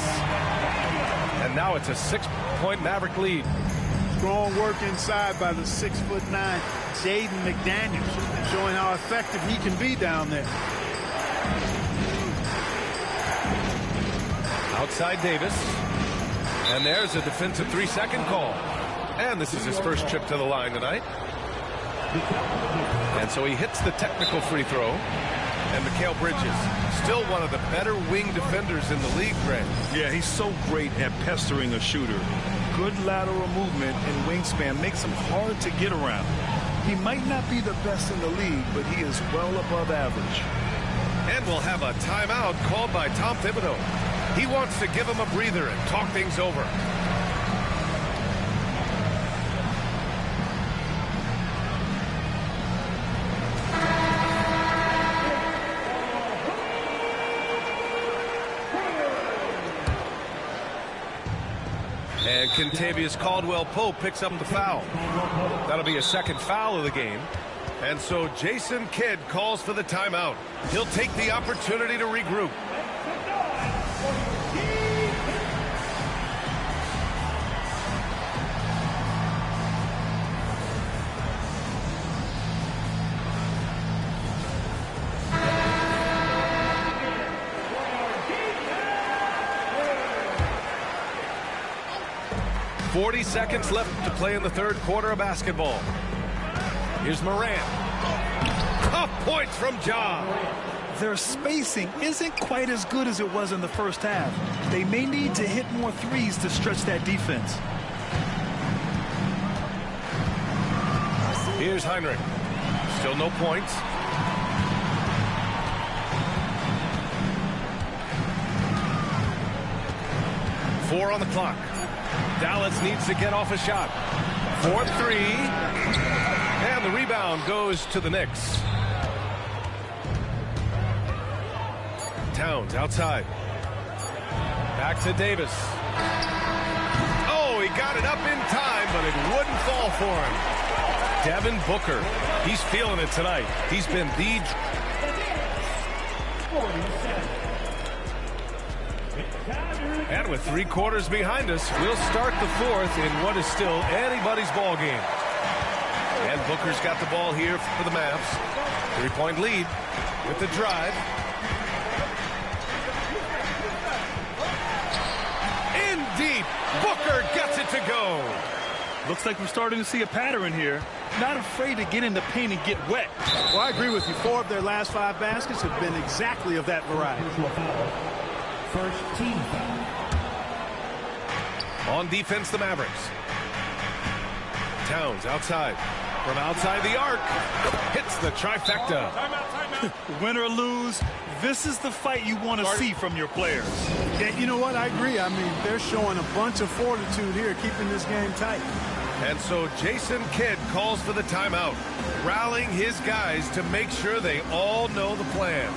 And now it's a 6-point Maverick lead. Strong work inside by the 6'9" Jaden McDaniels, showing how effective he can be down there. Outside Davis. And there's a defensive 3-second call. And this is his first trip to the line tonight. And so he hits the technical free throw. And Mikal Bridges, still one of the better wing defenders in the league, Greg. Yeah, he's so great at pestering a shooter. Good lateral movement and wingspan makes him hard to get around. He might not be the best in the league, but he is well above average. And we'll have a timeout called by Tom Thibodeau. He wants to give him a breather and talk things over. Kentavious Caldwell-Pope picks up the foul. That'll be a second foul of the game. And so Jason Kidd calls for the timeout. He'll take the opportunity to regroup. .40 seconds left to play in the third quarter of basketball. Here's Morant. Tough points from Ja. Their spacing isn't quite as good as it was in the first half. They may need to hit more threes to stretch that defense. Here's Heinrich. Still no points. Four on the clock. Dallas needs to get off a shot. 4-3. And the rebound goes to the Knicks. Towns outside. Back to Davis. Oh, he got it up in time, but it wouldn't fall for him. Devin Booker. He's feeling it tonight. He's been the... And with 3 quarters behind us, we'll start the fourth in what is still anybody's ball game. And Booker's got the ball here for the Mavs. 3-point lead with the drive. In deep. Booker gets it to go. Looks like we're starting to see a pattern here. Not afraid to get in the paint and get wet. Well, I agree with you. 4 of their last 5 baskets have been exactly of that variety. First team foul. On defense, the Mavericks. Towns outside. From outside the arc. Hits the trifecta. Win or lose, this is the fight you want to see from your players. Yeah, you know what? I agree. I mean, they're showing a bunch of fortitude here, keeping this game tight. And so Jason Kidd calls for the timeout, rallying his guys to make sure they all know the plan.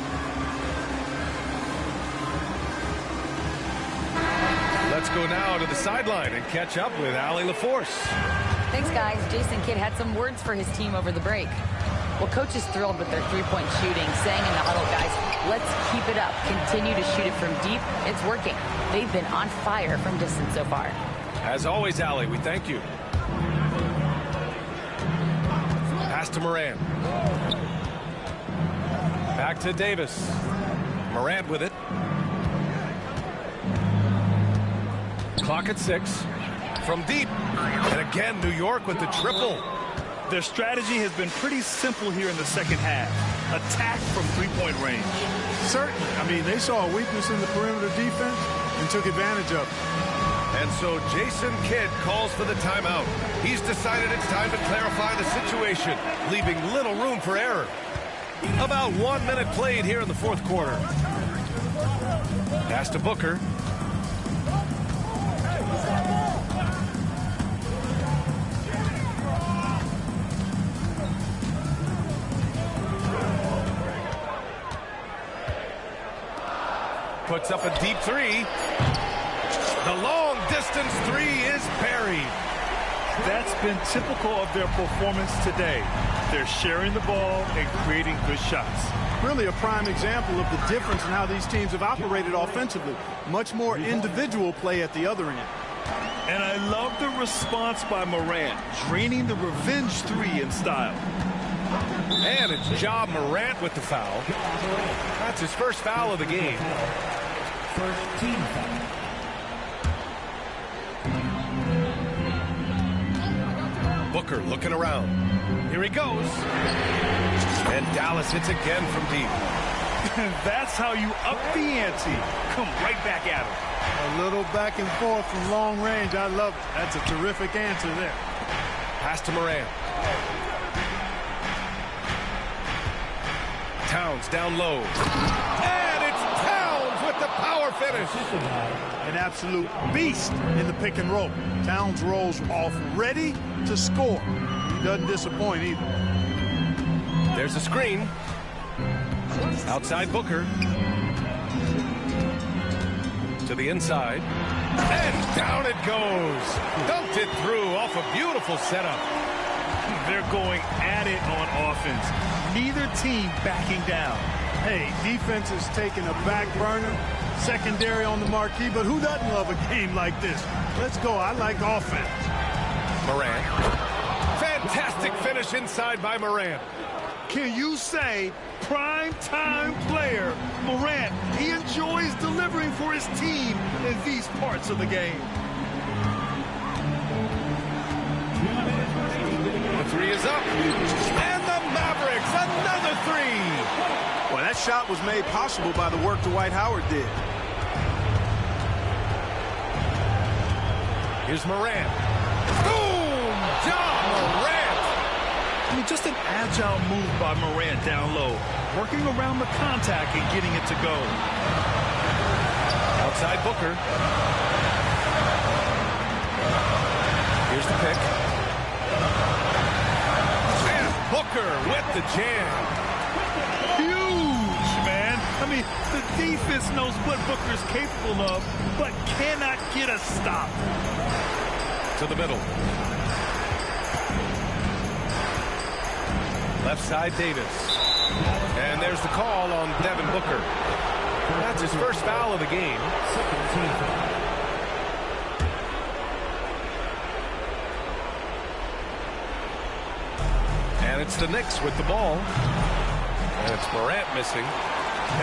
Let's go now to the sideline and catch up with Allie LaForce. Thanks, guys. Jason Kidd had some words for his team over the break. Well, coach is thrilled with their three-point shooting, saying in the huddle, guys, let's keep it up. Continue to shoot it from deep. It's working. They've been on fire from distance so far. As always, Allie, we thank you. Pass to Morant. Back to Davis. Morant with it. Clock at 6. From deep. And again, New York with the triple. Their strategy has been pretty simple here in the second half. Attack from three-point range. Certainly. I mean, they saw a weakness in the perimeter defense and took advantage of it. And so Jason Kidd calls for the timeout. He's decided it's time to clarify the situation, leaving little room for error. About 1 minute played here in the fourth quarter. Pass to Booker. Puts up a deep 3. The long distance 3 is buried. That's been typical of their performance today. They're sharing the ball and creating good shots. Really a prime example of the difference in how these teams have operated offensively. Much more individual play at the other end. And I love the response by Morant, draining the revenge 3 in style. And it's Ja Morant with the foul. That's his first foul of the game. First team foul. Booker looking around. Here he goes. And Dallas hits again from deep. That's how you up the ante. Come right back at him. A little back and forth from long range. I love it. That's a terrific answer there. Pass to Morant. Towns down low. And it's Towns with the power finish. An absolute beast in the pick and roll. Towns rolls off ready to score. He doesn't disappoint either. There's a screen. Outside Booker. To the inside. And down it goes. Dumped it through off a beautiful setup. They're going at it on offense. Neither team backing down. Hey, defense is taking a back burner, secondary on the marquee, but who doesn't love a game like this? Let's go. I like offense. Morant. Fantastic finish inside by Morant. Can you say prime-time player Morant? He enjoys delivering for his team in these parts of the game. The three is up. And the Mavericks, another three. Well, that shot was made possible by the work Dwight Howard did. Here's Morant. Boom! John Morant! I mean, just an agile move by Morant down low, working around the contact and getting it to go. Outside Booker. Here's the pick. And Booker with the jam. Huge, man. I mean, the defense knows what Booker's capable of, but cannot get a stop. To the middle. Left side, Davis. And there's the call on Devin Booker. That's his first foul of the game. And it's the Knicks with the ball. And it's Morant missing.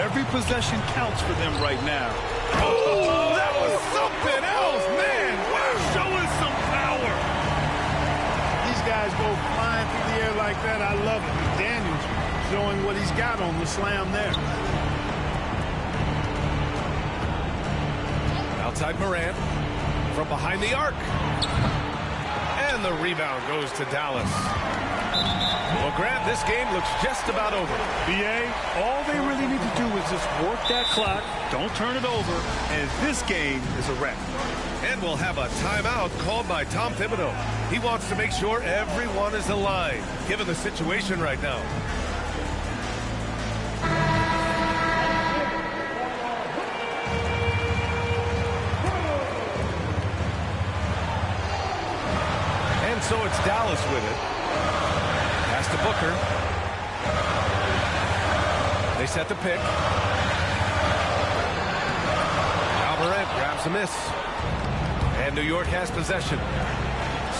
Every possession counts for them right now. Oh, that was something else, man. Wow, showing some power. These guys go flying through the air like that. I love it. Daniels showing what he's got on the slam there. Outside Morant from behind the arc. And the rebound goes to Dallas. Well, Grant, this game looks just about over. BA, all they really need to do is just work that clock, don't turn it over, and this game is a wrap. And we'll have a timeout called by Tom Thibodeau. He wants to make sure everyone is aligned, given the situation right now. And so it's Dallas with it. Pass to Booker. They set the pick. Morant grabs a miss. And New York has possession.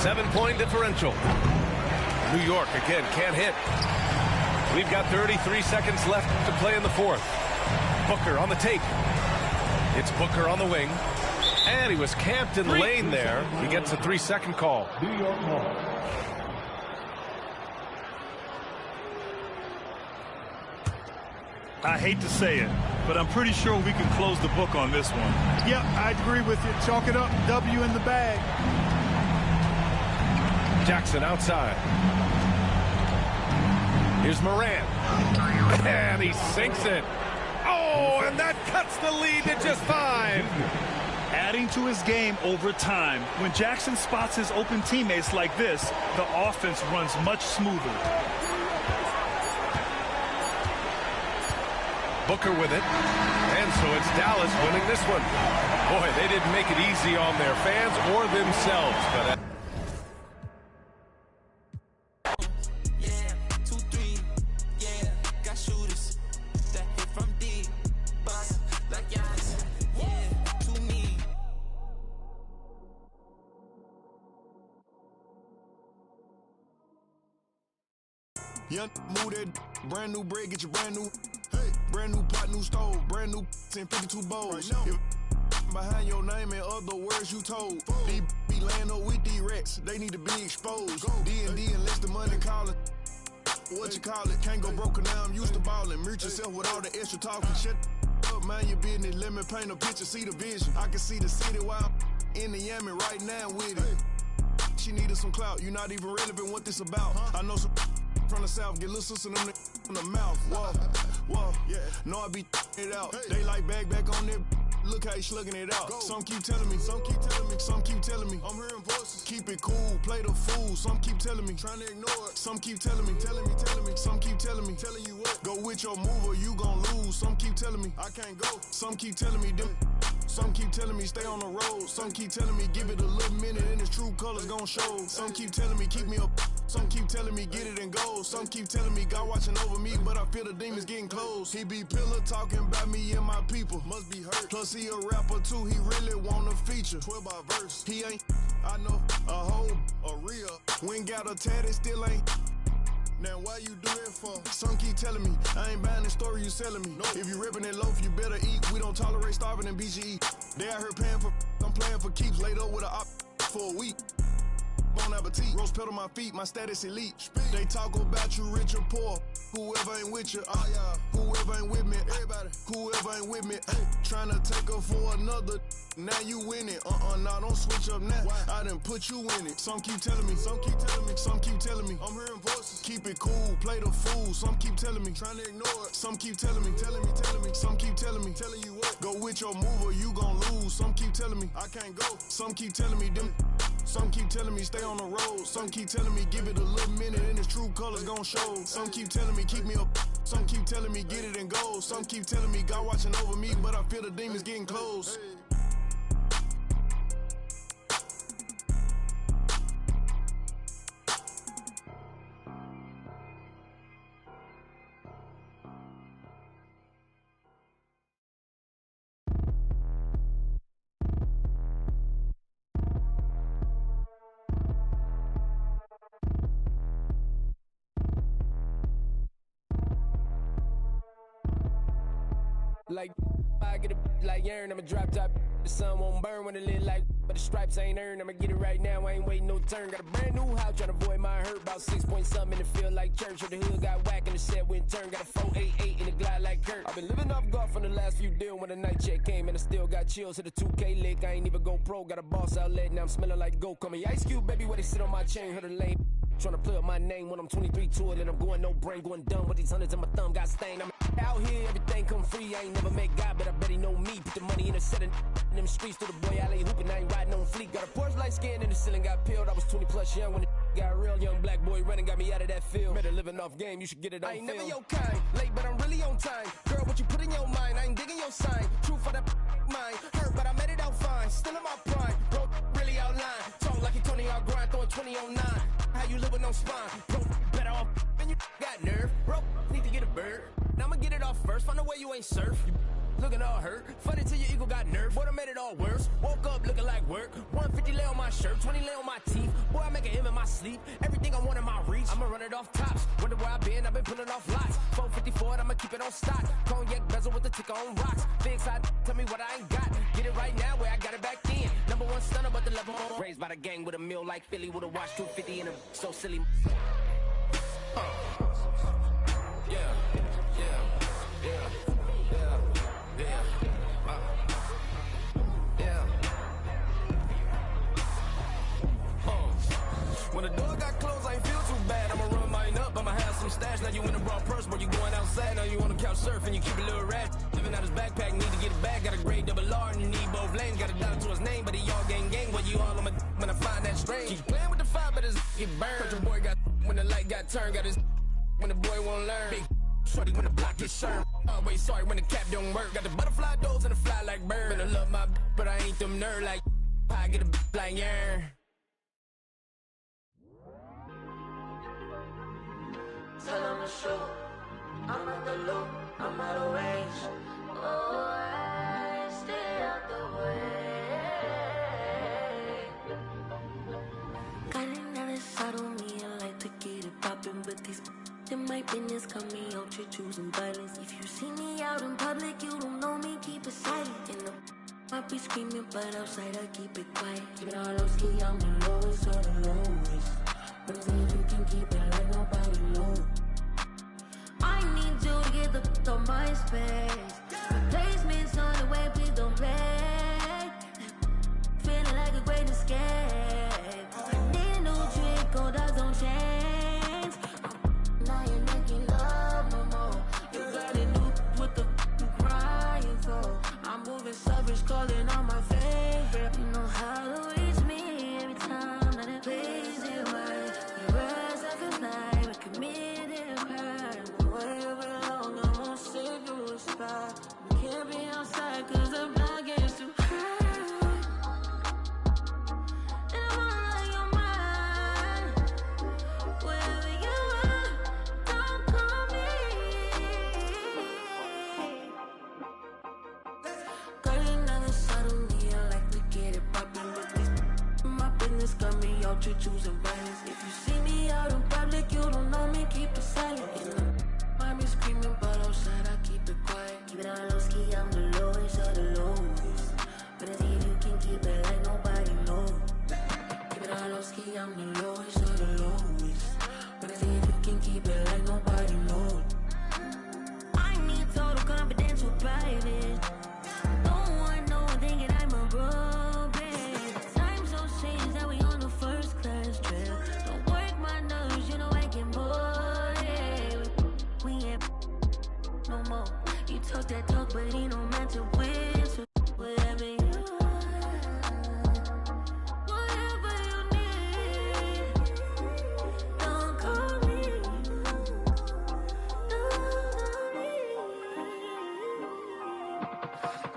7-point differential. New York, again, can't hit. We've got 33 seconds left to play in the fourth. Booker on the take. It's Booker on the wing. And he was camped in lane there. He gets a 3-second call. New York ball. I hate to say it, but I'm pretty sure we can close the book on this one. Yep, I agree with you. Chalk it up. W in the bag. Jackson outside. Here's Morant. And he sinks it. Oh, and that cuts the lead to just 5. Adding to his game over time. When Jackson spots his open teammates like this, the offense runs much smoother. Booker with it. And so it's Dallas winning this one. Boy, they didn't make it easy on their fans or themselves. But Young move that brand new bread, get your brand new. Hey, brand new pot, new stove, brand new 1052 bowls. Right behind your name, in other words you told. These be laying up with these rats, they need to be exposed. D&D unless the money calling. What you call it? Can't go broke now, I'm used to balling. Mute yourself with all the extra talking. Shut up, mind your business. Let me paint a picture, see the vision. I can see the city while I'm in the Yami right now with it. She needed some clout, you not even relevant what this about. I know some from the south, get little sister them in the mouth. Whoa, yeah. Know I be it out. They like back on there. Look how he slugging it out. Some keep telling me, some keep telling me, some keep telling me. I'm hearing voices. Keep it cool, play the fool. Some keep telling me, trying to ignore it. Some keep telling me, some keep telling me, telling you what. Go with your move or you gon' lose. Some keep telling me, I can't go. Some keep telling me, them Some keep telling me stay on the road. Some keep telling me give it a little minute and its true colors gon' show. Some keep telling me keep me up. Some keep telling me get it and go. Some keep telling me God watching over me, but I feel the demons getting close. He be pillar talking about me and my people. Must be hurt. Plus he a rapper too. He really want a feature. 12 by verse. He ain't. I know a hoe, a real. When got a tat, it still ain't. Now why you do it for? Some keep telling me I ain't buying the story you selling me. Nope. If you ripping that loaf, you better eat. We don't tolerate starving in BGE. They out here paying for. I'm playing for keeps. Laid up with a op for a week. Bon appetit. Rose pedal my feet. My status elite. They talk about you rich or poor. Whoever ain't with you, whoever ain't with me, everybody. Whoever ain't with me, trying to take her for another. Now you win it. Nah, don't switch up now. Why? I done put you in it. Some keep telling me, some keep telling me, some keep telling me. I'm hearing voices. Keep it cool, play the fool. Some keep telling me, trying to ignore it. Some keep telling me, telling me. Some keep telling me, telling you what. Go with your move or you gon' lose. Some keep telling me, I can't go. Some keep telling me them. Some keep telling me stay on the road. Some keep telling me give it a little minute and its true colors gon' show. Some keep telling me keep me up. Some keep telling me get it and go. Some keep telling me God watching over me, but I feel the demons getting close. Like, I get a like Aaron, I'ma drop top. The sun won't burn when it lit like, but the stripes ain't earned. I'ma get it right now, I ain't waiting no turn. Got a brand new house, tryna avoid my hurt. About 6 point something in the field like church. Or the hood got whack and the set went turn. Got a 488 in the glide like Kurt. I've been living off golf on the last few deals. When the night check came and I still got chills. Hit a 2K lick, I ain't even go pro. Got a boss outlet, now I'm smelling like gold. Call me Ice Cube, baby, where they sit on my chain. Heard a lane. Tryna play up my name when I'm 23 to it, and I'm going no brain, going dumb with these hundreds in my thumb got stained. I'm out here, everything come free. I ain't never met God, but I bet he know me. Put the money in the set in them streets to the boy alley hooping. I ain't riding on fleek. Got a Porsche light skin in the ceiling, got peeled. I was 20 plus young when it got real. Young black boy running, got me out of that field. Better living off game, you should get it on film. I ain't never your kind, late but I'm really on time. Girl, what you put in your mind, I ain't digging your sign. True for that mind, hurt but I made it out fine. Still in my prime, bro, really outline. Talk like you Tony out grind, throwing 20 on 9. How you living on spine? Bro, better off than you got nerve. Bro, need to get a bird. Now I'ma get it off first. Find a way you ain't surf. You looking all hurt. Funny till your ego got nerve. Boy, I made it all worse. Woke up looking like work. 150 lay on my shirt, 20 lay on my teeth. Boy, I make an M in my sleep. Everything I want in my reach. I'ma run it off tops. Wonder where I been. I've been pulling off lots. 454, I'ma keep it on stock. Cognac bezel with the ticker on rocks. Big side, tell me what I ain't got. Get it right now where I got it back in. Number one stunner, but the level on. Raised by the gang with a meal like Philly with a watch 250 in a so silly. When the door got closed, I ain't feel too bad. I'ma run mine up, I'ma have some stash. Now you in a broad purse, but you going outside. Now you on the couch surfing, you keep a little rat. Living out his backpack, need to get it back. Got a grade double R and you need both lanes. Got a dollar to his name, but he all gang. Well, you all on my when I find that strange. Keep playing with the fire, but his get burned. Cause your boy got when the light got turned. Got his when the boy won't learn. Big shorty when the block gets served. Always sorry when the cap don't work. Got the butterfly doors and the fly like bird. And I love my but I ain't them nerd like I get a like yeah. Tell them to shoot. I'm at the loop, I'm out of range. Oh, I stay out the way. Got another side on me, I like to get it poppin', but these in my business got me out here choosing violence. If you see me out in public, you don't know me, keep it silent. In the I be screaming, but outside I keep it quiet. Keep it all low ski, I'm the lowest or the lowest. But as long as you can keep it like nobody knows. I need you to get the f*** on my space. Replacements on the way, please don't play. Feeling like a great escape. I need a new trick, gold dogs don't change. Now you're making love no more. You got a new what the f*** you crying for. I'm moving savage, calling on my favorite. You know how to reach me every time that it plays it right. Your words I feel like out, you're choosing violence. If you see me out in public, you don't know me, keep it silent. In the I'm screaming, but outside I keep it quiet. Keep it on low ski, I'm the lowest of the lowest. But if you can keep it like nobody knows. Keep it on low ski, I'm the lowest of the lowest. But if you can keep it like nobody knows. I need total confidential private. Don't want no one thinking I'm a robot. Times don't change that we on the first class trip. Don't work my nerves, you know I can board it. We ain't no more. You talk that talk, but ain't no match to win. So whatever you need, don't call me.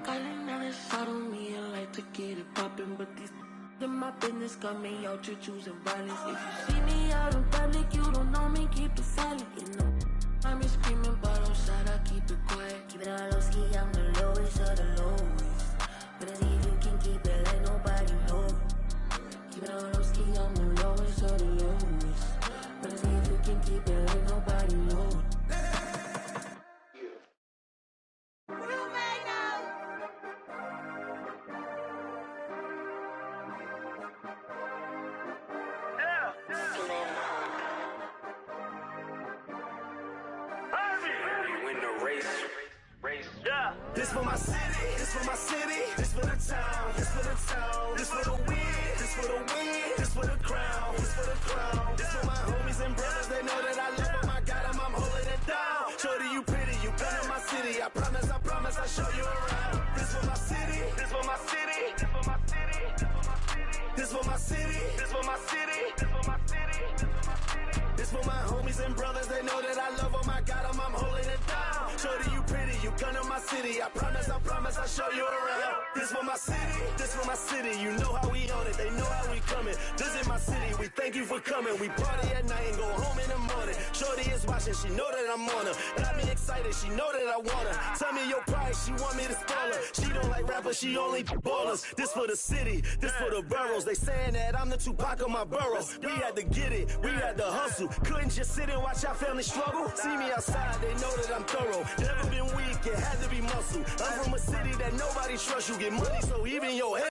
Calling all this out on me, I like to get it poppin', but these in my business got me out here choosing violence. If you see me out in public, you don't know me, keep it silent. You know, I'm screaming, but outside I keep it quiet. Keep it all low ski, I'm the lowest of the lowest. But if you can keep it like nobody knows. Keep it all low ski, I'm the lowest of the lowest. But if you can keep it like nobody knows. This for my city, this for my city, this for the town, this for the town, this for the win, this for the win, this for the crown, this for the crown, this for my homies and brothers, they know that I love them, I got them, I'm holding it down. Shorty, you pretty, you come to my city, I promise, I'll show you around. This for my city, this for my city, this for my city, this for my city, this for my city, this for my city, this for my homies and brothers, they know that I love them, I got them, I'm holding it down. Shorty, you pretty, you come to my city, I promise, I'll show you around. This for my city, this for my city, you know how we own it, they know how we coming. Visit my city, we thank you for coming. We party at night and go home in the morning. Shorty is watching, she know that I'm on her. Got me excited, she know that I want her. Tell me your price, she want me to spoil her. She don't like rappers, she only ballers. This for the city, this for the boroughs. They saying that I'm the Tupac of my borough. We had to get it, we had to hustle. Couldn't just sit and watch our family struggle. See me outside, they know that I'm thorough. Never been weak, it had to be muscle. I'm from a city that nobody trusts you. Get money, so even your head